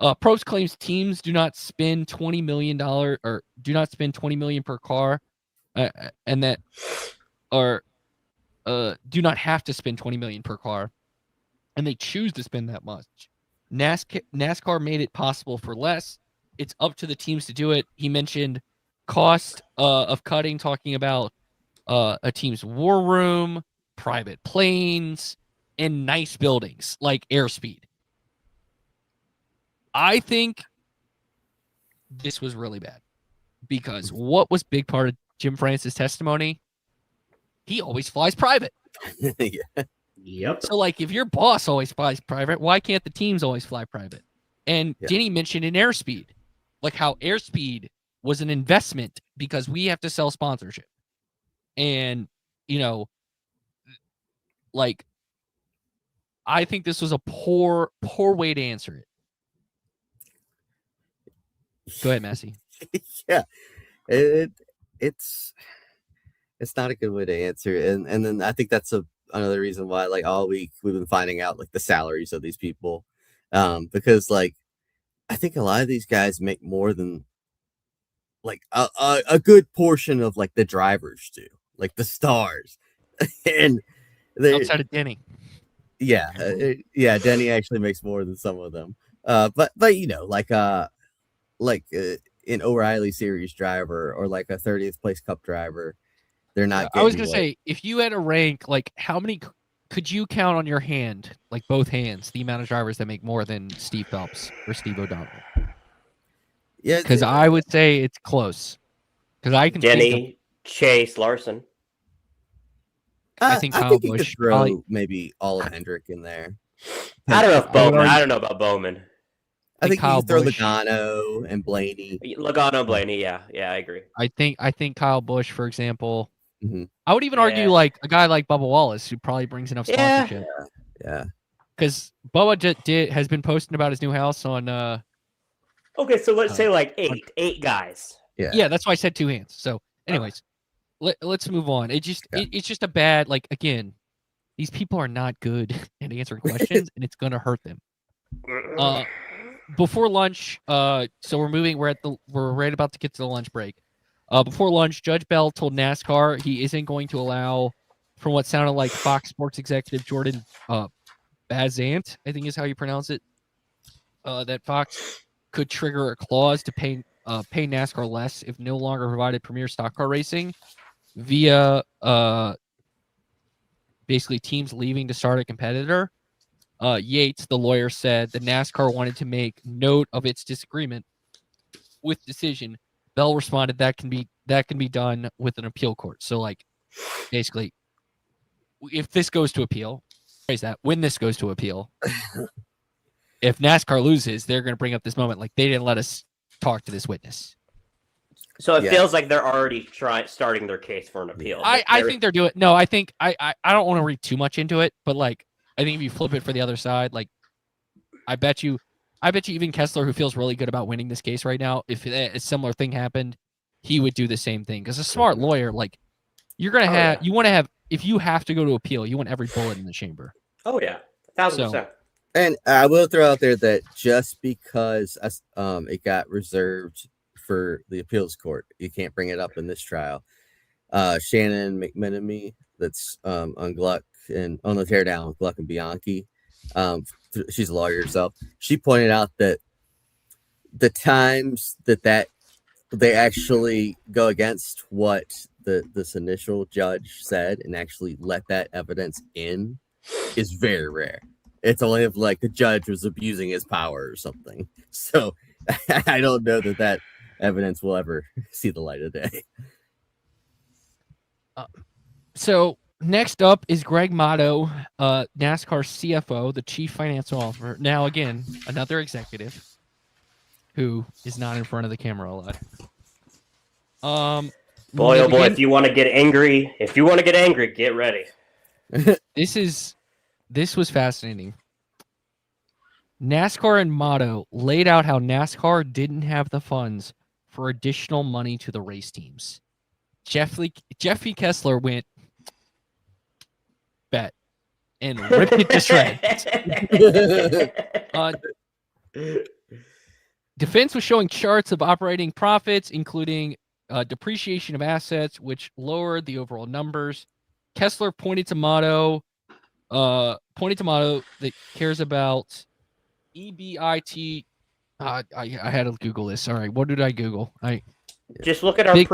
Probst claims teams do not spend $20 million or do not spend $20 million per car, and that do not have to spend $20 million per car, and they choose to spend that much. NASCAR made it possible for less. It's up to the teams to do it. He mentioned cost of cutting, talking about a team's war room, private planes, and nice buildings like airspeed. I think this was really bad because what was big part of Jim Francis' testimony? He always flies private. Yeah. Yep. So, like, if your boss always flies private, why can't the teams always fly private? And Denny mentioned in airspeed, like how airspeed was an investment because we have to sell sponsorship. And, you know, like, I think this was a poor way to answer it. Go ahead, Massie. Yeah. It's not a good way to answer. And then I think that's another reason why, like, all week we've been finding out like the salaries of these people. Because like I think a lot of these guys make more than like a good portion of like the drivers do, like the stars. And Outside of Denny. Yeah, Denny actually makes more than some of them. But you know, like an O'Reilly Series driver or like a 30th place Cup driver, they're not. I was gonna say, if you had a rank, like how many could you count on your hand, like both hands, the amount of drivers that make more than Steve Phelps or Steve O'Donnell? Yeah, because I would say it's close. Because I can Denny, Chase, Larson. I think Kyle you Busch could throw probably, maybe all of Hendrick in there. I don't know if Bowman. already- I don't know about Bowman. I think Kyle you throw Busch. Logano and Blaney. Logano, Blaney. Yeah, I agree. I think Kyle Busch, for example. Mm-hmm. I would even argue like a guy like Bubba Wallace, who probably brings enough sponsorship. Yeah. Because Bubba has been posting about his new house on. Okay, so let's say like eight guys. Yeah, that's why I said two hands. So, anyways, let's move on. It's just a bad, like, again, these people are not good at answering questions, and it's gonna hurt them. Before lunch, so we're right about to get to the lunch break. Before lunch, Judge Bell told NASCAR he isn't going to allow, from what sounded like Fox Sports executive Jordan Bazant, I think is how you pronounce it, that Fox could trigger a clause to pay NASCAR less if no longer provided premier stock car racing via basically teams leaving to start a competitor. Yates, the lawyer, said the NASCAR wanted to make note of its disagreement with decision. Bell responded that can be done with an appeal court. So, like, basically, if this goes to appeal, when this goes to appeal, if NASCAR loses, they're going to bring up this moment like they didn't let us talk to this witness. So it feels like they're already starting their case for an appeal. I think they're doing. No, I think I don't want to read too much into it, but like I think if you flip it for the other side, like I bet you even Kessler, who feels really good about winning this case right now, if a similar thing happened, he would do the same thing. Because a smart lawyer, like you're gonna have, you want to have, if you have to go to appeal, you want every bullet in the chamber. Oh yeah, 1,000%. And I will throw out there that just because it got reserved for the appeals court, you can't bring it up in this trial. Shannon McMenemy, that's on Gluck and on the teardown with Gluck and Bianchi. She's a lawyer herself. She pointed out that the times that they actually go against what this initial judge said and actually let that evidence in is very rare. It's only if like the judge was abusing his power or something. So I don't know that evidence will ever see the light of day. So next up is Greg Motto, NASCAR CFO, the chief financial officer. Now, again, another executive who is not in front of the camera a lot. Boy, oh boy, if you want to get angry, get ready. This was fascinating. NASCAR and Motto laid out how NASCAR didn't have the funds for additional money to the race teams. Jeffy Kessler went bet and ripped it to shreds. Defense was showing charts of operating profits, including depreciation of assets, which lowered the overall numbers. Kessler pointed to Motto that cares about EBIT. I had to Google this. All right, what did I Google? Just look at our Big-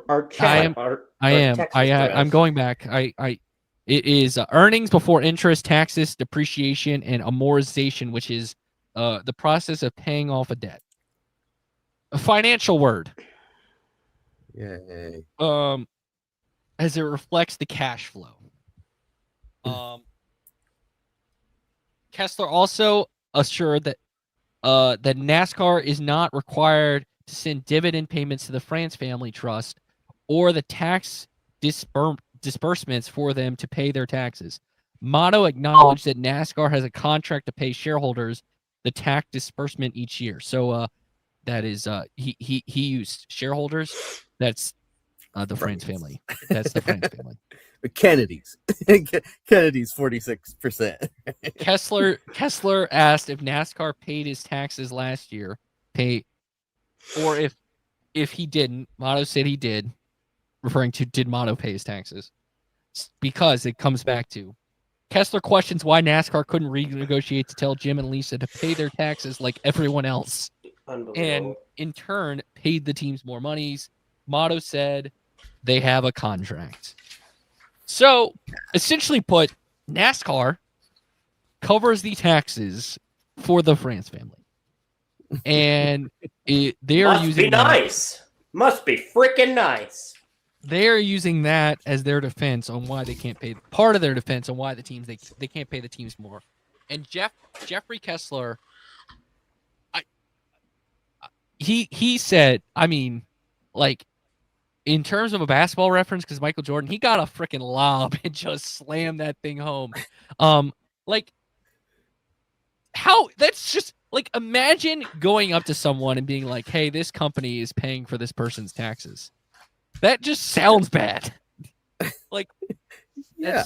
our chat. I'm going back. It is earnings before interest, taxes, depreciation, and amortization, which is the process of paying off a debt. A financial word. Yay. As it reflects the cash flow. Kessler also assured that that NASCAR is not required to send dividend payments to the France Family Trust or the tax disbursements for them to pay their taxes. Motto acknowledged that NASCAR has a contract to pay shareholders the tax disbursement each year. So that is he used shareholders. That's the France family. That's the France family. Kennedy's. Kennedy's 46%. Kessler asked if NASCAR paid his taxes last year, or if he didn't. Motto said he did, referring to did Motto pay his taxes? Because it comes back to Kessler questions why NASCAR couldn't renegotiate to tell Jim and Lisa to pay their taxes like everyone else, and in turn paid the teams more monies. Motto said they have a contract. So, essentially put, NASCAR covers the taxes for the France family. And they are using Must be freaking nice. They are using that as their defense on why they can't pay, part of their defense on why the teams, they can't pay the teams more. And Jeffrey Kessler, he said, I mean, like, in terms of a basketball reference, because Michael Jordan, he got a freaking lob and just slammed that thing home. Like, how, that's just, like, imagine going up to someone and being like, hey, this company is paying for this person's taxes. That just sounds bad. Like, yeah.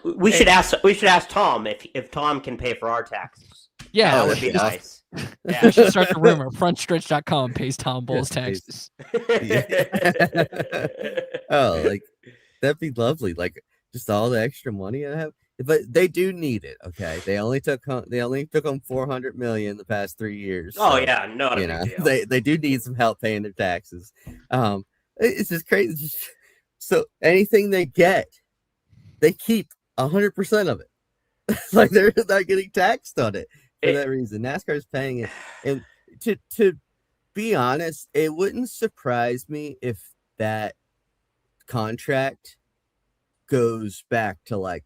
We should ask Tom if Tom can pay for our taxes. Yeah, that would be nice. Yeah, I should start the rumor. Frontstretch.com pays Tom Bull's taxes. Oh, like, that'd be lovely. Like, just all the extra money I have. But they do need it, okay? They only took home $400 million the past 3 years. Oh, so, yeah, not a big deal. They do need some help paying their taxes. It's just crazy. So anything they get, they keep 100% of it. Like, they're not getting taxed on it for that reason. NASCAR is paying it. And to be honest, it wouldn't surprise me if that contract goes back to like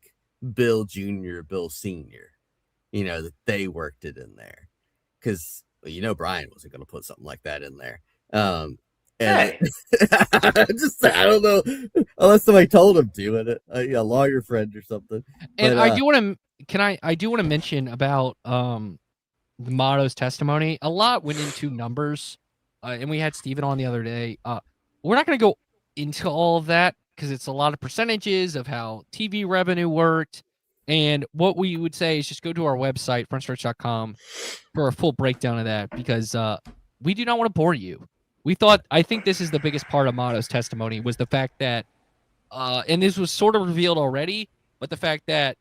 Bill Jr., Bill Sr., that they worked it in there. Because, Bryan wasn't going to put something like that in there. And hey. I don't know, unless somebody told him to, and a lawyer friend or something. And but, I do want to mention about the Motto's testimony. A lot went into numbers, and we had Steven on the other day. We're not going to go into all of that because it's a lot of percentages of how TV revenue worked. And what we would say is just go to our website, frontstretch.com, for a full breakdown of that, because we do not want to bore you. I think this is the biggest part of Motto's testimony, was the fact that, and this was sort of revealed already, but the fact that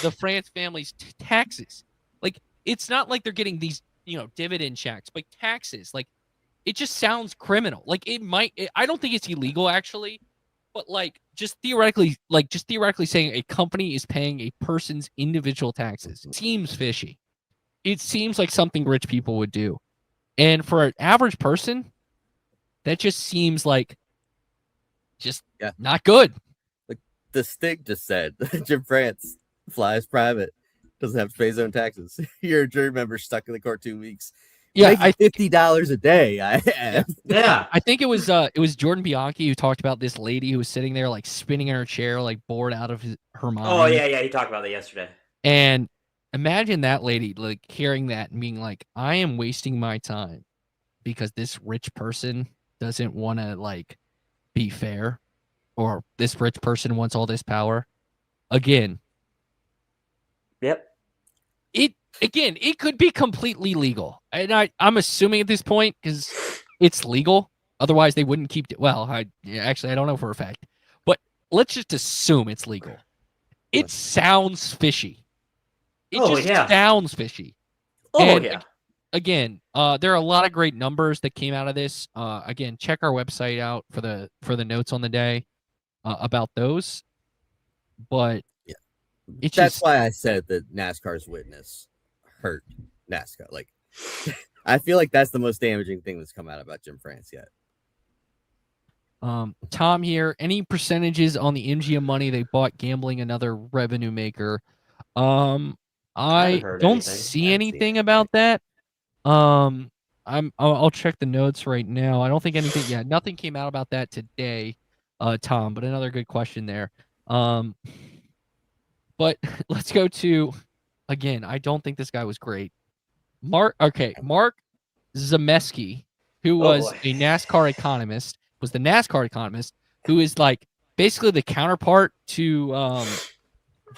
the France family's taxes, like, it's not like they're getting these, dividend checks, but taxes, like, it just sounds criminal. Like, I don't think it's illegal, actually, but just theoretically saying a company is paying a person's individual taxes seems fishy. It seems like something rich people would do. And for an average person, that just seems like not good. Like the Stig just said, Jim France flies private, doesn't have to pay his own taxes. You're a jury member stuck in the court 2 weeks. Yeah, $50 a day. Yeah, I think it was Jordan Bianchi who talked about this lady who was sitting there like spinning in her chair, like bored out of her mind. Oh yeah, he talked about that yesterday. And imagine that lady like hearing that and being like, I am wasting my time because this rich person doesn't want to like be fair, or this rich person wants all this power. Again. Yep. It could be completely legal. And I'm assuming at this point, because it's legal. Otherwise, they wouldn't keep it. Well, I don't know for a fact. But let's just assume it's legal. It sounds fishy. It sounds fishy. Oh, and, yeah. again, there are a lot of great numbers that came out of this. Again, check our website out for the notes on the day about those. But Yeah. it's That's just why I said that NASCAR's witness hurt NASCAR. Like, I feel like that's the most damaging thing that's come out about Jim France yet. Tom here. Any percentages on the MGM money they bought gambling another revenue maker? I heard don't anything. see anything about that. I'll check the notes right now. I don't think anything. Yeah, nothing came out about that today, Tom. But another good question there. But let's go to again. I don't think this guy was great. Mark Zemeski, who was a NASCAR economist, was the NASCAR economist who is like basically the counterpart to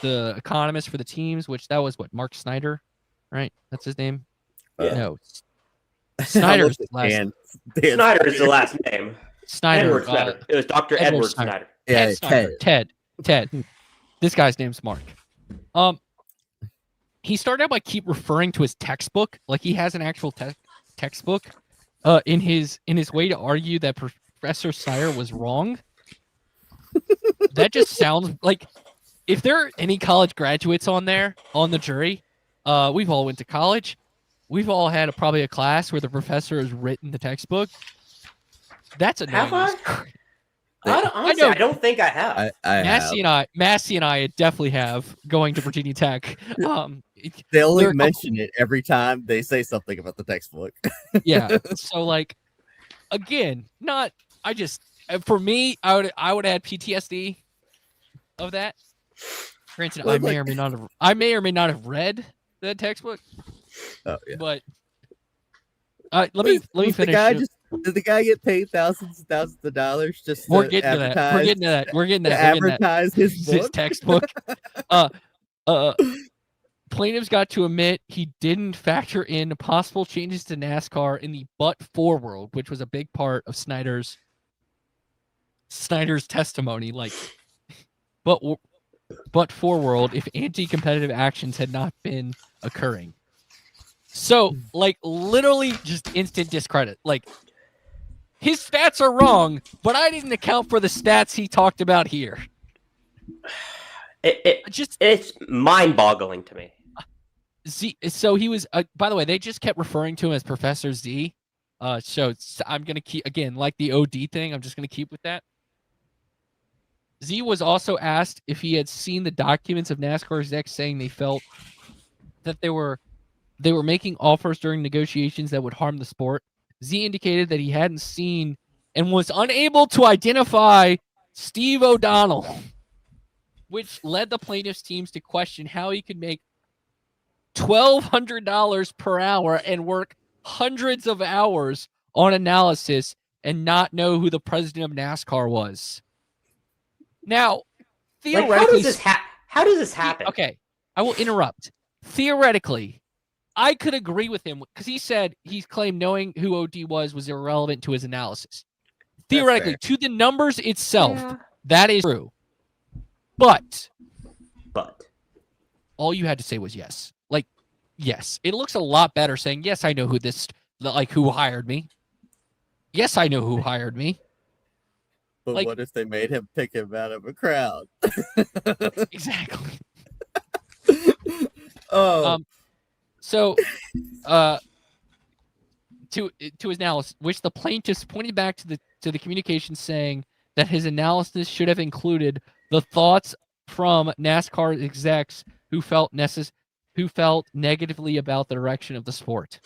the economist for the teams, which that was what, Mark Snyder, right? That's his name. No, Snyder's last name. Snyder is the last name. Snyder. Edward Snyder. It was Dr. Edward Snyder. Yeah, Ted. This guy's name's Mark. He started out by keep referring to his textbook, like he has an actual textbook, in his way to argue that Professor Snyder was wrong. That just sounds like, if there are any college graduates on the jury, we've all went to college. We've all had probably a class where the professor has written the textbook. That's annoying. Have I don't think I have. Massie and I definitely have, going to Virginia Tech. They only mention it every time they say something about the textbook. Yeah. So like, again, for me, I would add PTSD of that. Granted, I may or may not have read the textbook. Oh yeah. But let me finish. Did the guy get paid thousands and thousands of dollars just We're getting to that. We're getting to that. Advertise his textbook. Plaintiffs got to admit he didn't factor in possible changes to NASCAR in the but-for world, which was a big part of Snyder's testimony. Like, but-for world, if anti-competitive actions had not been occurring. So, like, literally just instant discredit. Like, his stats are wrong, but I didn't account for the stats he talked about here. It's mind-boggling to me. So he was. By the way, they just kept referring to him as Professor Z. So I'm gonna keep, again, like the OD thing. I'm just gonna keep with that. Z was also asked if he had seen the documents of NASCAR execs saying they felt that they were making offers during negotiations that would harm the sport. Z indicated that he hadn't seen and was unable to identify Steve O'Donnell, which led the plaintiffs' teams to question how he could make $1,200 per hour and work hundreds of hours on analysis and not know who the president of NASCAR was. Now, theoretically, how does this happen? Okay, I will interrupt. Theoretically, I could agree with him because he claimed knowing who OD was irrelevant to his analysis. Theoretically, to the numbers itself, that is true. But all you had to say was yes. Like, yes. It looks a lot better saying, yes, I know who hired me. Yes, I know who hired me. But like, what if they made him pick him out of a crowd? Exactly. So, to his analysis, which the plaintiffs pointed back to the communication saying that his analysis should have included the thoughts from NASCAR execs who felt negatively about the direction of the sport.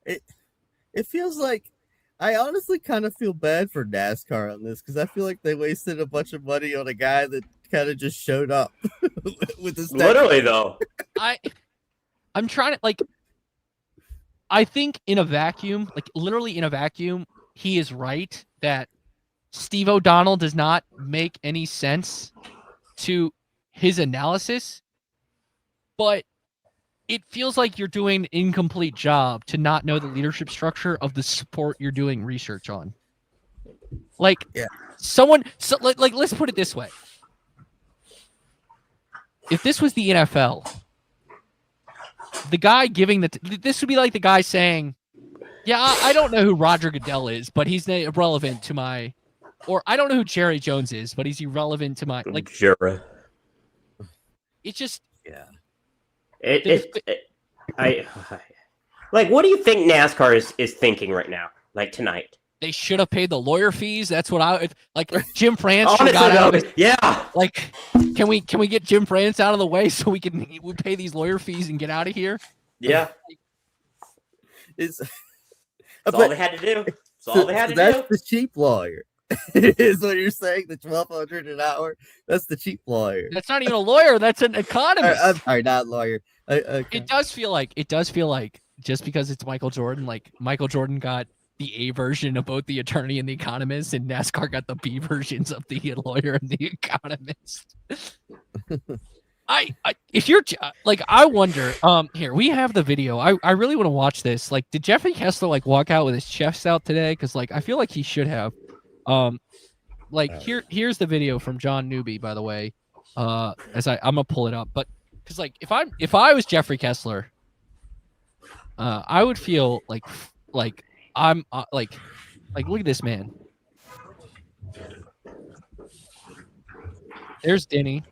It feels like, I honestly kind of feel bad for NASCAR on this because I feel like they wasted a bunch of money on a guy that kind of just showed up with his literally though. I'm trying to, like, I think in a vacuum, like literally in a vacuum, he is right that Steve O'Donnell does not make any sense to his analysis, but it feels like you're doing an incomplete job to not know the leadership structure of the sport you're doing research on. Like, let's put it this way. If this was the NFL, the guy giving this would be like the guy saying, "Yeah, I don't know who Roger Goodell is, but he's irrelevant to my," or I don't know who Jerry Jones is, but he's irrelevant to my. Like, Jura. it's just Yeah. Like, what do you think NASCAR is thinking right now? Like tonight, they should have paid the lawyer fees. That's what I like. Jim France honestly, got out. yeah. Like, can we get Jim France out of the way so we pay these lawyer fees and get out of here? Yeah. It's That's all they had to do. That's all they had to do. That's the cheap lawyer. Is what you're saying? The $1,200 an hour. That's the cheap lawyer. That's not even a lawyer. That's an economist. I'm sorry, not lawyer. It does feel like just because it's Michael Jordan, like Michael Jordan got the A version of both the attorney and the economist, and NASCAR got the B versions of the lawyer and the economist. If you're like, I wonder. Here we have the video. I really want to watch this. Like, did Jeffrey Kessler like walk out with his chest out today? Because like I feel like he should have. Here's the video from John Newby, by the way. I'm gonna pull it up, but because like if I was Jeffrey Kessler, I would feel like I'm like look at this man. There's Denny.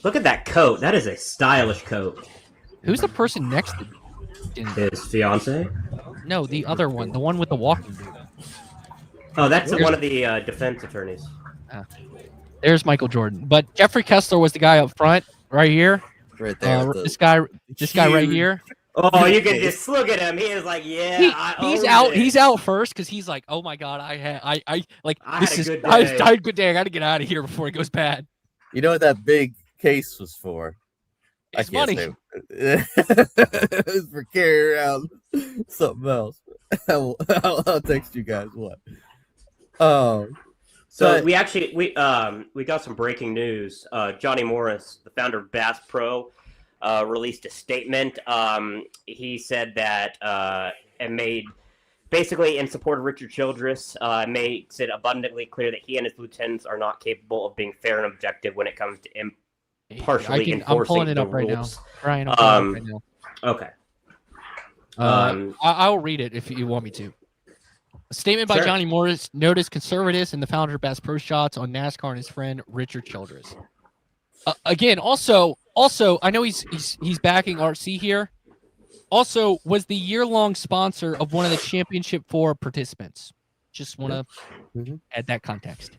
Look at that coat. That is a stylish coat. Who's the person next to Denny? His fiance? No, the other one, the one with the walking boot. Oh, that's one of the defense attorneys. There's Michael Jordan, but Jeffrey Kessler was the guy up front, right here. Right there. This guy right here. Oh, you can just look at him. He is like, yeah, he's out. He's out first because he's like, oh my god, I had a good day. I got to get out of here before it goes bad. You know what that big case was for? It's money. It was for carrying around something else. I'll text you guys what. So we got some breaking news. Johnny Morris, the founder of Bass Pro, released a statement. He said that and made basically in support of Richard Childress, makes it abundantly clear that he and his lieutenants are not capable of being fair and objective when it comes to impartially enforcing I'm pulling it the up right now. rules. Brian, I'm pulling it right now. Okay. I'll read it if you want me to. A statement by Johnny Morris, noted conservatives and the founder of Bass Pro Shots on NASCAR and his friend Richard Childress. Again, also, I know he's backing RC here. Also, was the year-long sponsor of one of the Championship 4 participants. Just want to add that context.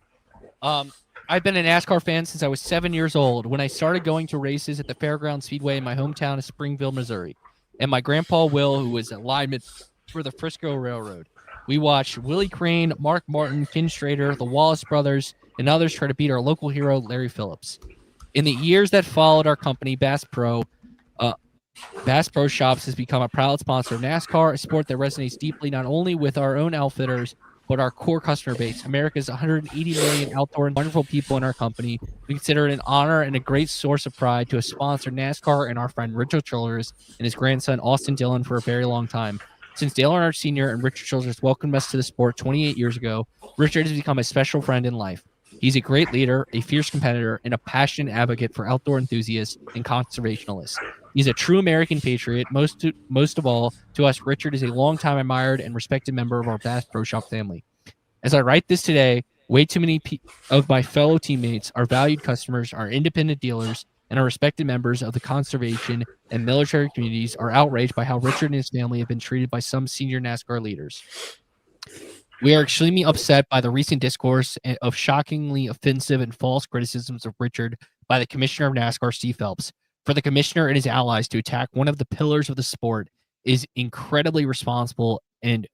I've been a NASCAR fan since I was 7 years old when I started going to races at the Fairground Speedway in my hometown of Springville, Missouri. And my grandpa Will, who was a lineman for the Frisco Railroad. We watched Willie Crane, Mark Martin, Ken Strader, the Wallace brothers, and others try to beat our local hero, Larry Phillips. In the years that followed our company, Bass Pro Shops has become a proud sponsor of NASCAR, a sport that resonates deeply not only with our own outfitters, but our core customer base, America's 180 million outdoor and wonderful people in our company. We consider it an honor and a great source of pride to have sponsored NASCAR and our friend Richard Childress and his grandson Austin Dillon for a very long time. Since Dale Earnhardt Sr. and Richard Childress welcomed us to the sport 28 years ago, Richard has become a special friend in life. He's a great leader, a fierce competitor, and a passionate advocate for outdoor enthusiasts and conservationists. He's a true American patriot. Most of all, to us, Richard is a longtime admired and respected member of our Bass Pro Shop family. As I write this today, way too many of my fellow teammates, our valued customers, our independent dealers, and our respected members of the conservation and military communities are outraged by how Richard and his family have been treated by some senior NASCAR leaders. We are extremely upset by the recent discourse of shockingly offensive and false criticisms of Richard by the commissioner of NASCAR, Steve Phelps. For the commissioner and his allies to attack one of the pillars of the sport is incredibly responsible and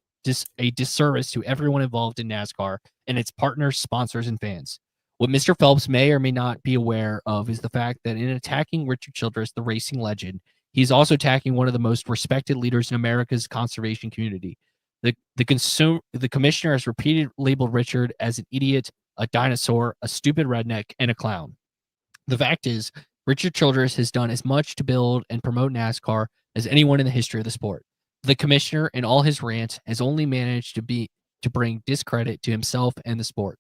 a disservice to everyone involved in NASCAR and its partners, sponsors, and fans. What Mr. Phelps may or may not be aware of is the fact that in attacking Richard Childress, the racing legend, he's also attacking one of the most respected leaders in America's conservation community. The commissioner has repeatedly labeled Richard as an idiot, a dinosaur, a stupid redneck, and a clown. The fact is, Richard Childress has done as much to build and promote NASCAR as anyone in the history of the sport. The commissioner, in all his rants, has only managed to bring discredit to himself and the sport.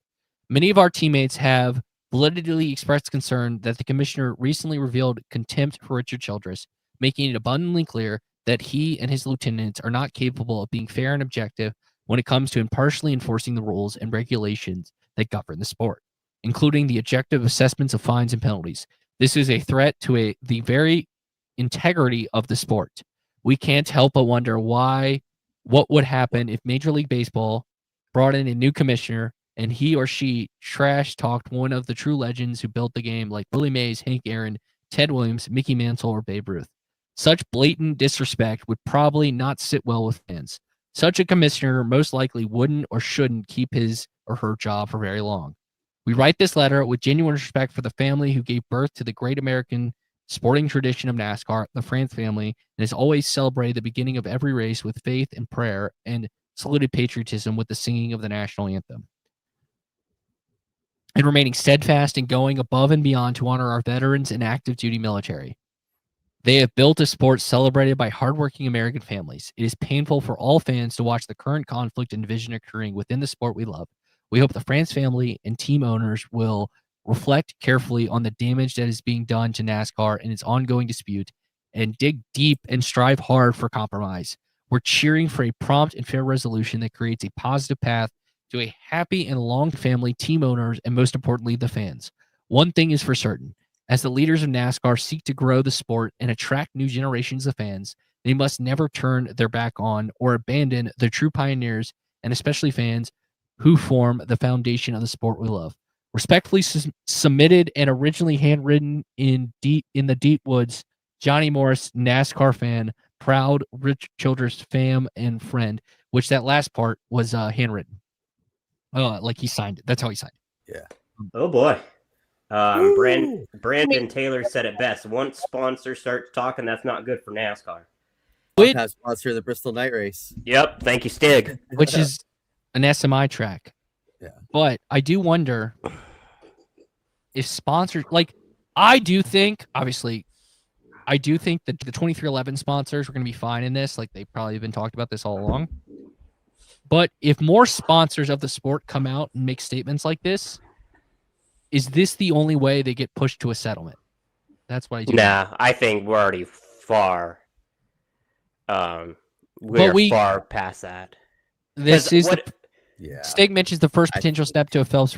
Many of our teammates have validly expressed concern that the commissioner recently revealed contempt for Richard Childress, making it abundantly clear that he and his lieutenants are not capable of being fair and objective when it comes to impartially enforcing the rules and regulations that govern the sport, including the objective assessments of fines and penalties. This is a threat to the very integrity of the sport. We can't help but wonder what would happen if Major League Baseball brought in a new commissioner and he or she trash talked one of the true legends who built the game, like Willie Mays, Hank Aaron, Ted Williams, Mickey Mantle, or Babe Ruth. Such blatant disrespect would probably not sit well with fans. Such a commissioner most likely wouldn't or shouldn't keep his or her job for very long. We write this letter with genuine respect for the family who gave birth to the great American sporting tradition of NASCAR, the France family, and has always celebrated the beginning of every race with faith and prayer and saluted patriotism with the singing of the national anthem. And remaining steadfast in going above and beyond to honor our veterans and active duty military. They have built a sport celebrated by hardworking American families. It is painful for all fans to watch the current conflict and division occurring within the sport we love. We hope the France family and team owners will reflect carefully on the damage that is being done to NASCAR and its ongoing dispute and dig deep and strive hard for compromise. We're cheering for a prompt and fair resolution that creates a positive path to a happy and long family, team owners, and most importantly, the fans. One thing is for certain. As the leaders of NASCAR seek to grow the sport and attract new generations of fans, they must never turn their back on or abandon the true pioneers and especially fans who form the foundation of the sport we love. Respectfully submitted and originally handwritten in the deep woods, Johnny Morris, NASCAR fan, proud Rich Childress fam and friend, which that last part was handwritten. Like he signed it. That's how he signed it. Yeah. Oh boy. Brandon Taylor said it best. Once sponsor starts talking, that's not good for NASCAR. Podcast sponsor of the Bristol Night Race. Yep. Thank you, Stig. Which is an SMI track. Yeah. But I do wonder if sponsors, like, I do think that the 2311 sponsors are going to be fine in this. Like, they've probably been talked about this all along. But if more sponsors of the sport come out and make statements like this, is this the only way they get pushed to a settlement? That's what I do. Nah, I think we're already far. We're far past that. This is Yeah. Stig mentions the first potential step to a Phelps.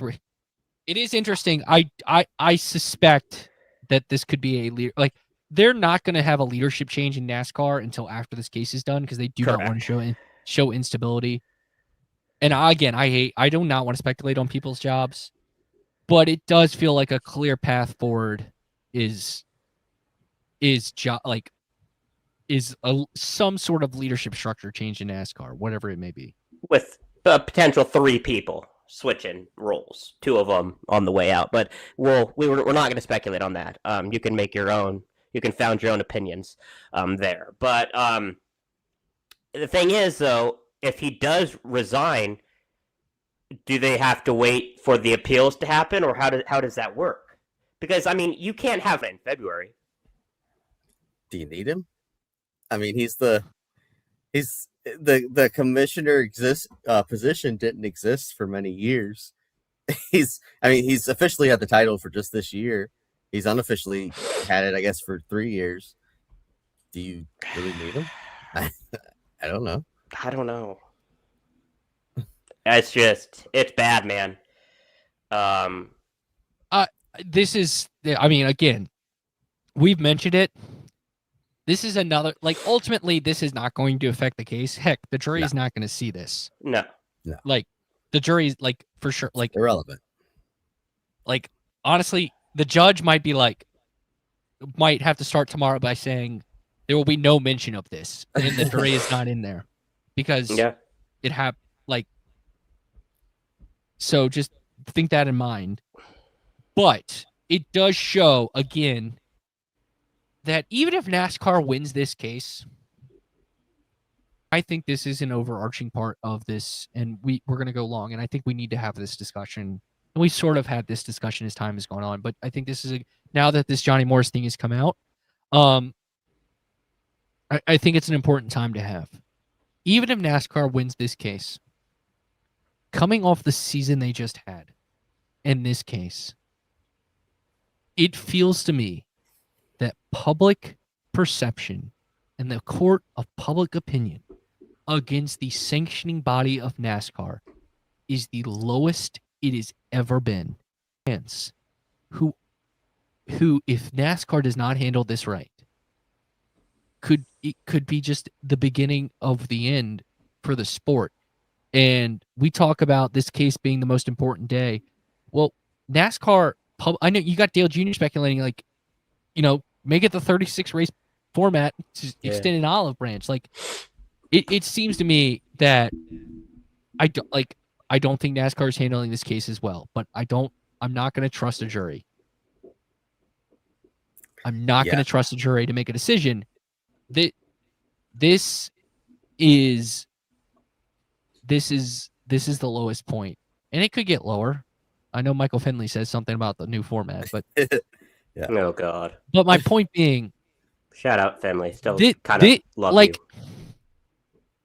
It is interesting. I suspect that this could be like they're not going to have a leadership change in NASCAR until after this case is done because they do not want to show instability. And I do not want to speculate on people's jobs, but it does feel like a clear path forward is some sort of leadership structure change in NASCAR, whatever it may be. With a potential 3 people switching roles, 2 of them on the way out. But we're not going to speculate on that. You can make your own. You can found your own opinions there. But the thing is, though, if he does resign, do they have to wait for the appeals to happen, or how does that work? Because I mean, you can't have it in February. Do you need him? I mean, he's the commissioner position didn't exist for many years. He's officially had the title for just this year. He's unofficially had it, I guess, for 3 years. Do you really need him? I don't know. It's bad, man. This is, I mean, again, we've mentioned it. This is another, like, ultimately, this is not going to affect the case. Heck, the jury is not going to see this. No. Like, the jury's, like, for sure, like, irrelevant. Like, honestly, the judge might have to start tomorrow by saying there will be no mention of this, and the jury is not in there because it happened. Like, so just think that in mind. But it does show again that even if NASCAR wins this case, I think this is an overarching part of this, and we're going to go long, and I think we need to have this discussion. And we sort of had this discussion as time has gone on, but I think this is now that this Johnny Morris thing has come out, I think it's an important time to have. Even if NASCAR wins this case, coming off the season they just had, in this case, it feels to me that public perception and the court of public opinion against the sanctioning body of NASCAR is the lowest it has ever been. Fans who if NASCAR does not handle this right, could be just the beginning of the end for the sport. And we talk about this case being the most important day. Well, NASCAR, I know you got Dale Jr. speculating, like, make it the 36 race format to extend an olive branch. Like, it seems to me that I don't think NASCAR is handling this case as well, but I'm not going to trust a jury. I'm not going to trust a jury to make a decision. This is the lowest point, and it could get lower. I know Michael Finley says something about the new format, but Oh God. But my point being, shout out Finley. Still kind of love you.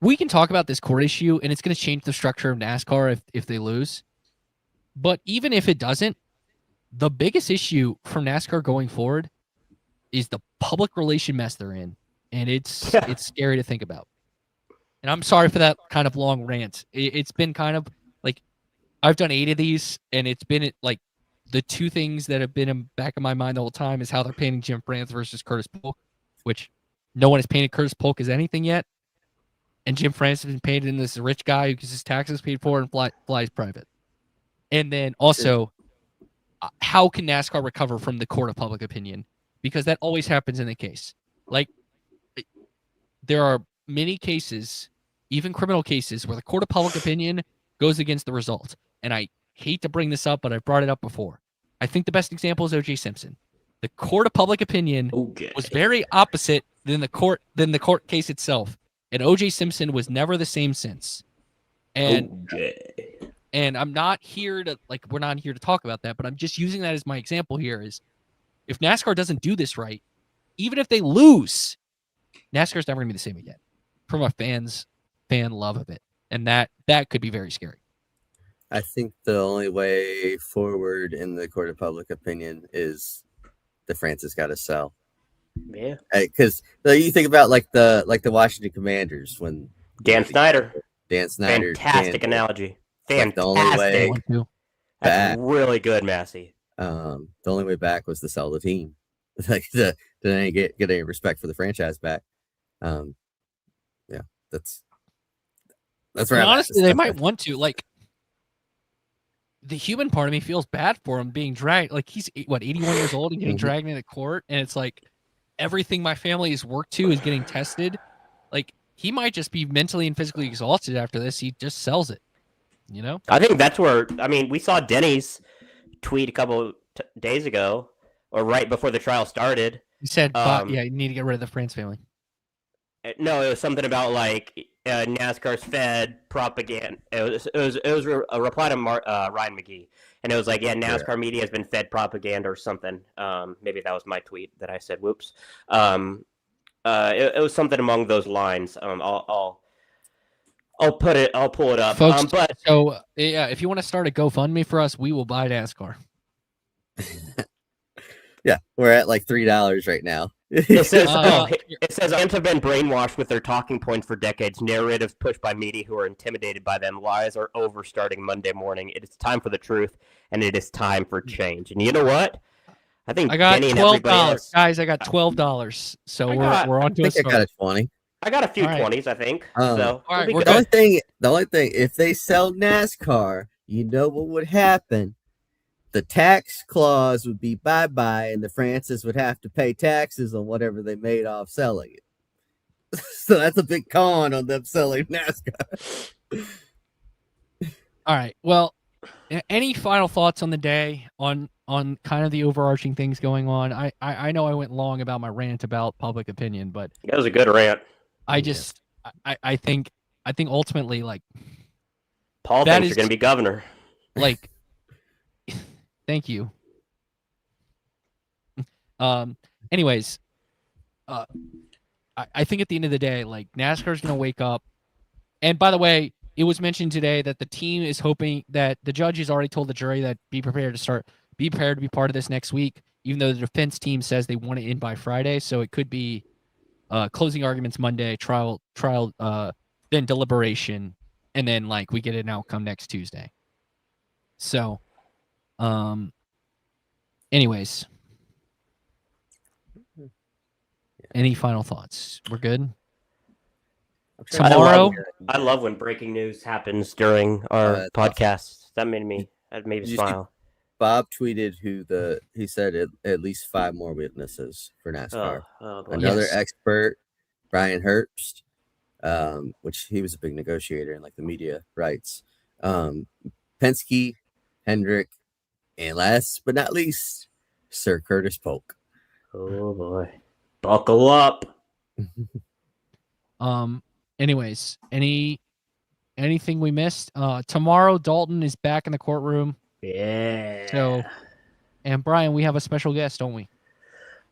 We can talk about this court issue, and it's going to change the structure of NASCAR if they lose. But even if it doesn't, the biggest issue for NASCAR going forward is the public relation mess they're in, and it's scary to think about. And I'm sorry for that kind of long rant. It's been kind of like I've done 8 of these, and it's been like the two things that have been in the back of my mind the whole time is how they're painting Jim France versus Curtis Polk, which no one has painted Curtis Polk as anything yet. And Jim France has been painted in this rich guy who gets his taxes paid for and flies private. And then also, how can NASCAR recover from the court of public opinion? Because that always happens in the case. Like, there are many cases, even criminal cases, where the court of public opinion goes against the result. And I hate to bring this up, but I've brought it up before. I think the best example is O.J. Simpson. The court of public opinion was very opposite than the court case itself. And O.J. Simpson was never the same since. And I'm not here to, we're not here to talk about that, but I'm just using that as my example here is if NASCAR doesn't do this right, even if they lose, NASCAR's never going to be the same again from a fan love of it. And that could be very scary. I think the only way forward in the court of public opinion is the Francis got to sell. Yeah, because you think about like the Washington Commanders when Dan Snyder, fantastic analogy, fantastic. The only way that's really good, Massie. The only way back was to sell the team, like to get any respect for the franchise back. That's where honestly they might want to the human part of me feels bad for him being dragged. Like he's 81 years old and getting dragged into court, and it's like everything my family has worked to is getting tested. Like he might just be mentally and physically exhausted after this. He just sells it, I think that's where we saw Denny's tweet a couple days ago, or right before the trial started. He said, you need to get rid of the France family. No, it was something about NASCAR's fed propaganda. It was a reply to Ryan McGee, and it was like, NASCAR media has been fed propaganda or something. Maybe that was my tweet that I said. Whoops. It was something along those lines. I'll pull it up. Folks, if you want to start a GoFundMe for us, we will buy NASCAR. Yeah, we're at like $3 right now. It says fans have been brainwashed with their talking points for decades. Narratives pushed by media who are intimidated by them. Lies are over starting Monday morning. It is time for the truth, and it is time for change. And you know what? I think I got Denny and $12, guys. I got $12, so we're on to a start. I got a 20. I got a few 20s, I think. So all right, the only thing, if they sell NASCAR, you know what would happen? The tax clause would be bye-bye, and the Francis would have to pay taxes on whatever they made off selling it. So that's a big con on them selling NASCAR. All right. Well, any final thoughts on the day, on kind of the overarching things going on? I know I went long about my rant about public opinion, but that was a good rant. I think ultimately, Paul thinks you're going to be governor. Thank you. Anyways, I think at the end of the day, NASCAR's going to wake up. And by the way, it was mentioned today that the team is hoping that the judge has already told the jury that be prepared to be part of this next week. even though the defense team says they want it in by Friday, so it could be closing arguments Monday, trial, then deliberation, and then like we get an outcome next Tuesday. So, anyways, any final thoughts? We're good. Tomorrow, I love when breaking news happens during our podcast. That made me smile. Bob tweeted he said at least 5 more witnesses for NASCAR. Another expert, Brian Herbst, which he was a big negotiator in like the media rights. Penske, Hendrick, and last but not least, Sir Curtis Polk. Oh boy, buckle up. Anyways, anything we missed? Tomorrow, Dalton is back in the courtroom. Yeah. So, and Brian, we have a special guest, don't we?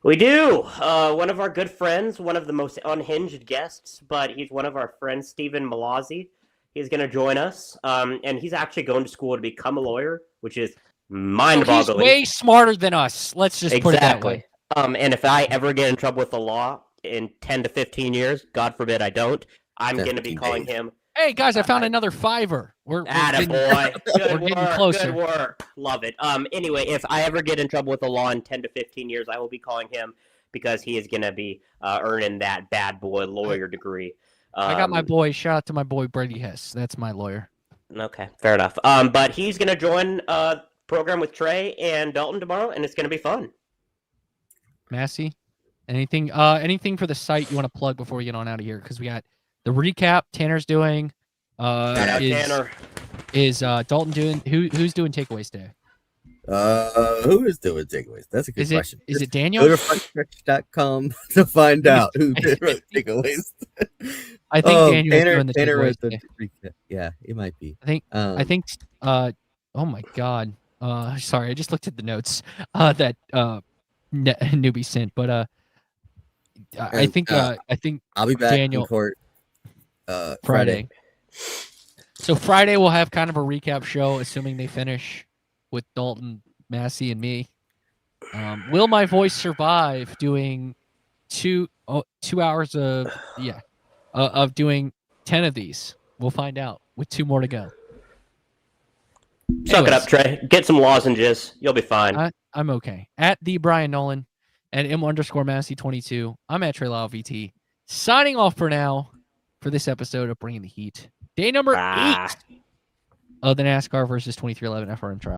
We do. One of our good friends, one of the most unhinged guests, but he's one of our friends, Stephen Malazzi. He's going to join us, and he's actually going to school to become a lawyer, which is mind-boggling. So he's way smarter than us. Let's just put it that way. And if I ever get in trouble with the law in 10 to 15 years, God forbid I don't, I'm going to be calling him. Hey guys, I found another $5. We're getting closer. Good work. Love it. Anyway, if I ever get in trouble with the law in 10 to 15 years, I will be calling him because he is going to be earning that bad boy lawyer degree. I got my boy. Shout out to my boy Brady Hess. That's my lawyer. Okay, fair enough. But he's going to join program with Trey and Dalton tomorrow, and it's going to be fun. Massie, anything for the site you want to plug before we get on out of here? Because we got the recap Tanner's doing. Shout out Tanner. Is Dalton doing? Who's doing takeaways today? Who is doing takeaways? That's a good question. Is it Daniel? Go to frontstretch.com to find out who did takeaways. I think Daniel's doing the Tanner takeaways. wrote the recap. Yeah, it might be. I think. Oh my God. Sorry, I just looked at the notes that newbie sent, but I think I'll be back Daniel, in court Friday. So Friday we'll have kind of a recap show, assuming they finish with Dalton, Massie, and me. Will my voice survive doing 2 hours of doing 10 of these? We'll find out with 2 more to go. Suck it up, Trey. Get some lozenges. You'll be fine. I'm okay. At the Bryan Nolen and M_Massie22. I'm at Trey Lyle VT. Signing off for now for this episode of Bringing the Heat. Day number 8 of the NASCAR versus 2311 FRM Trial.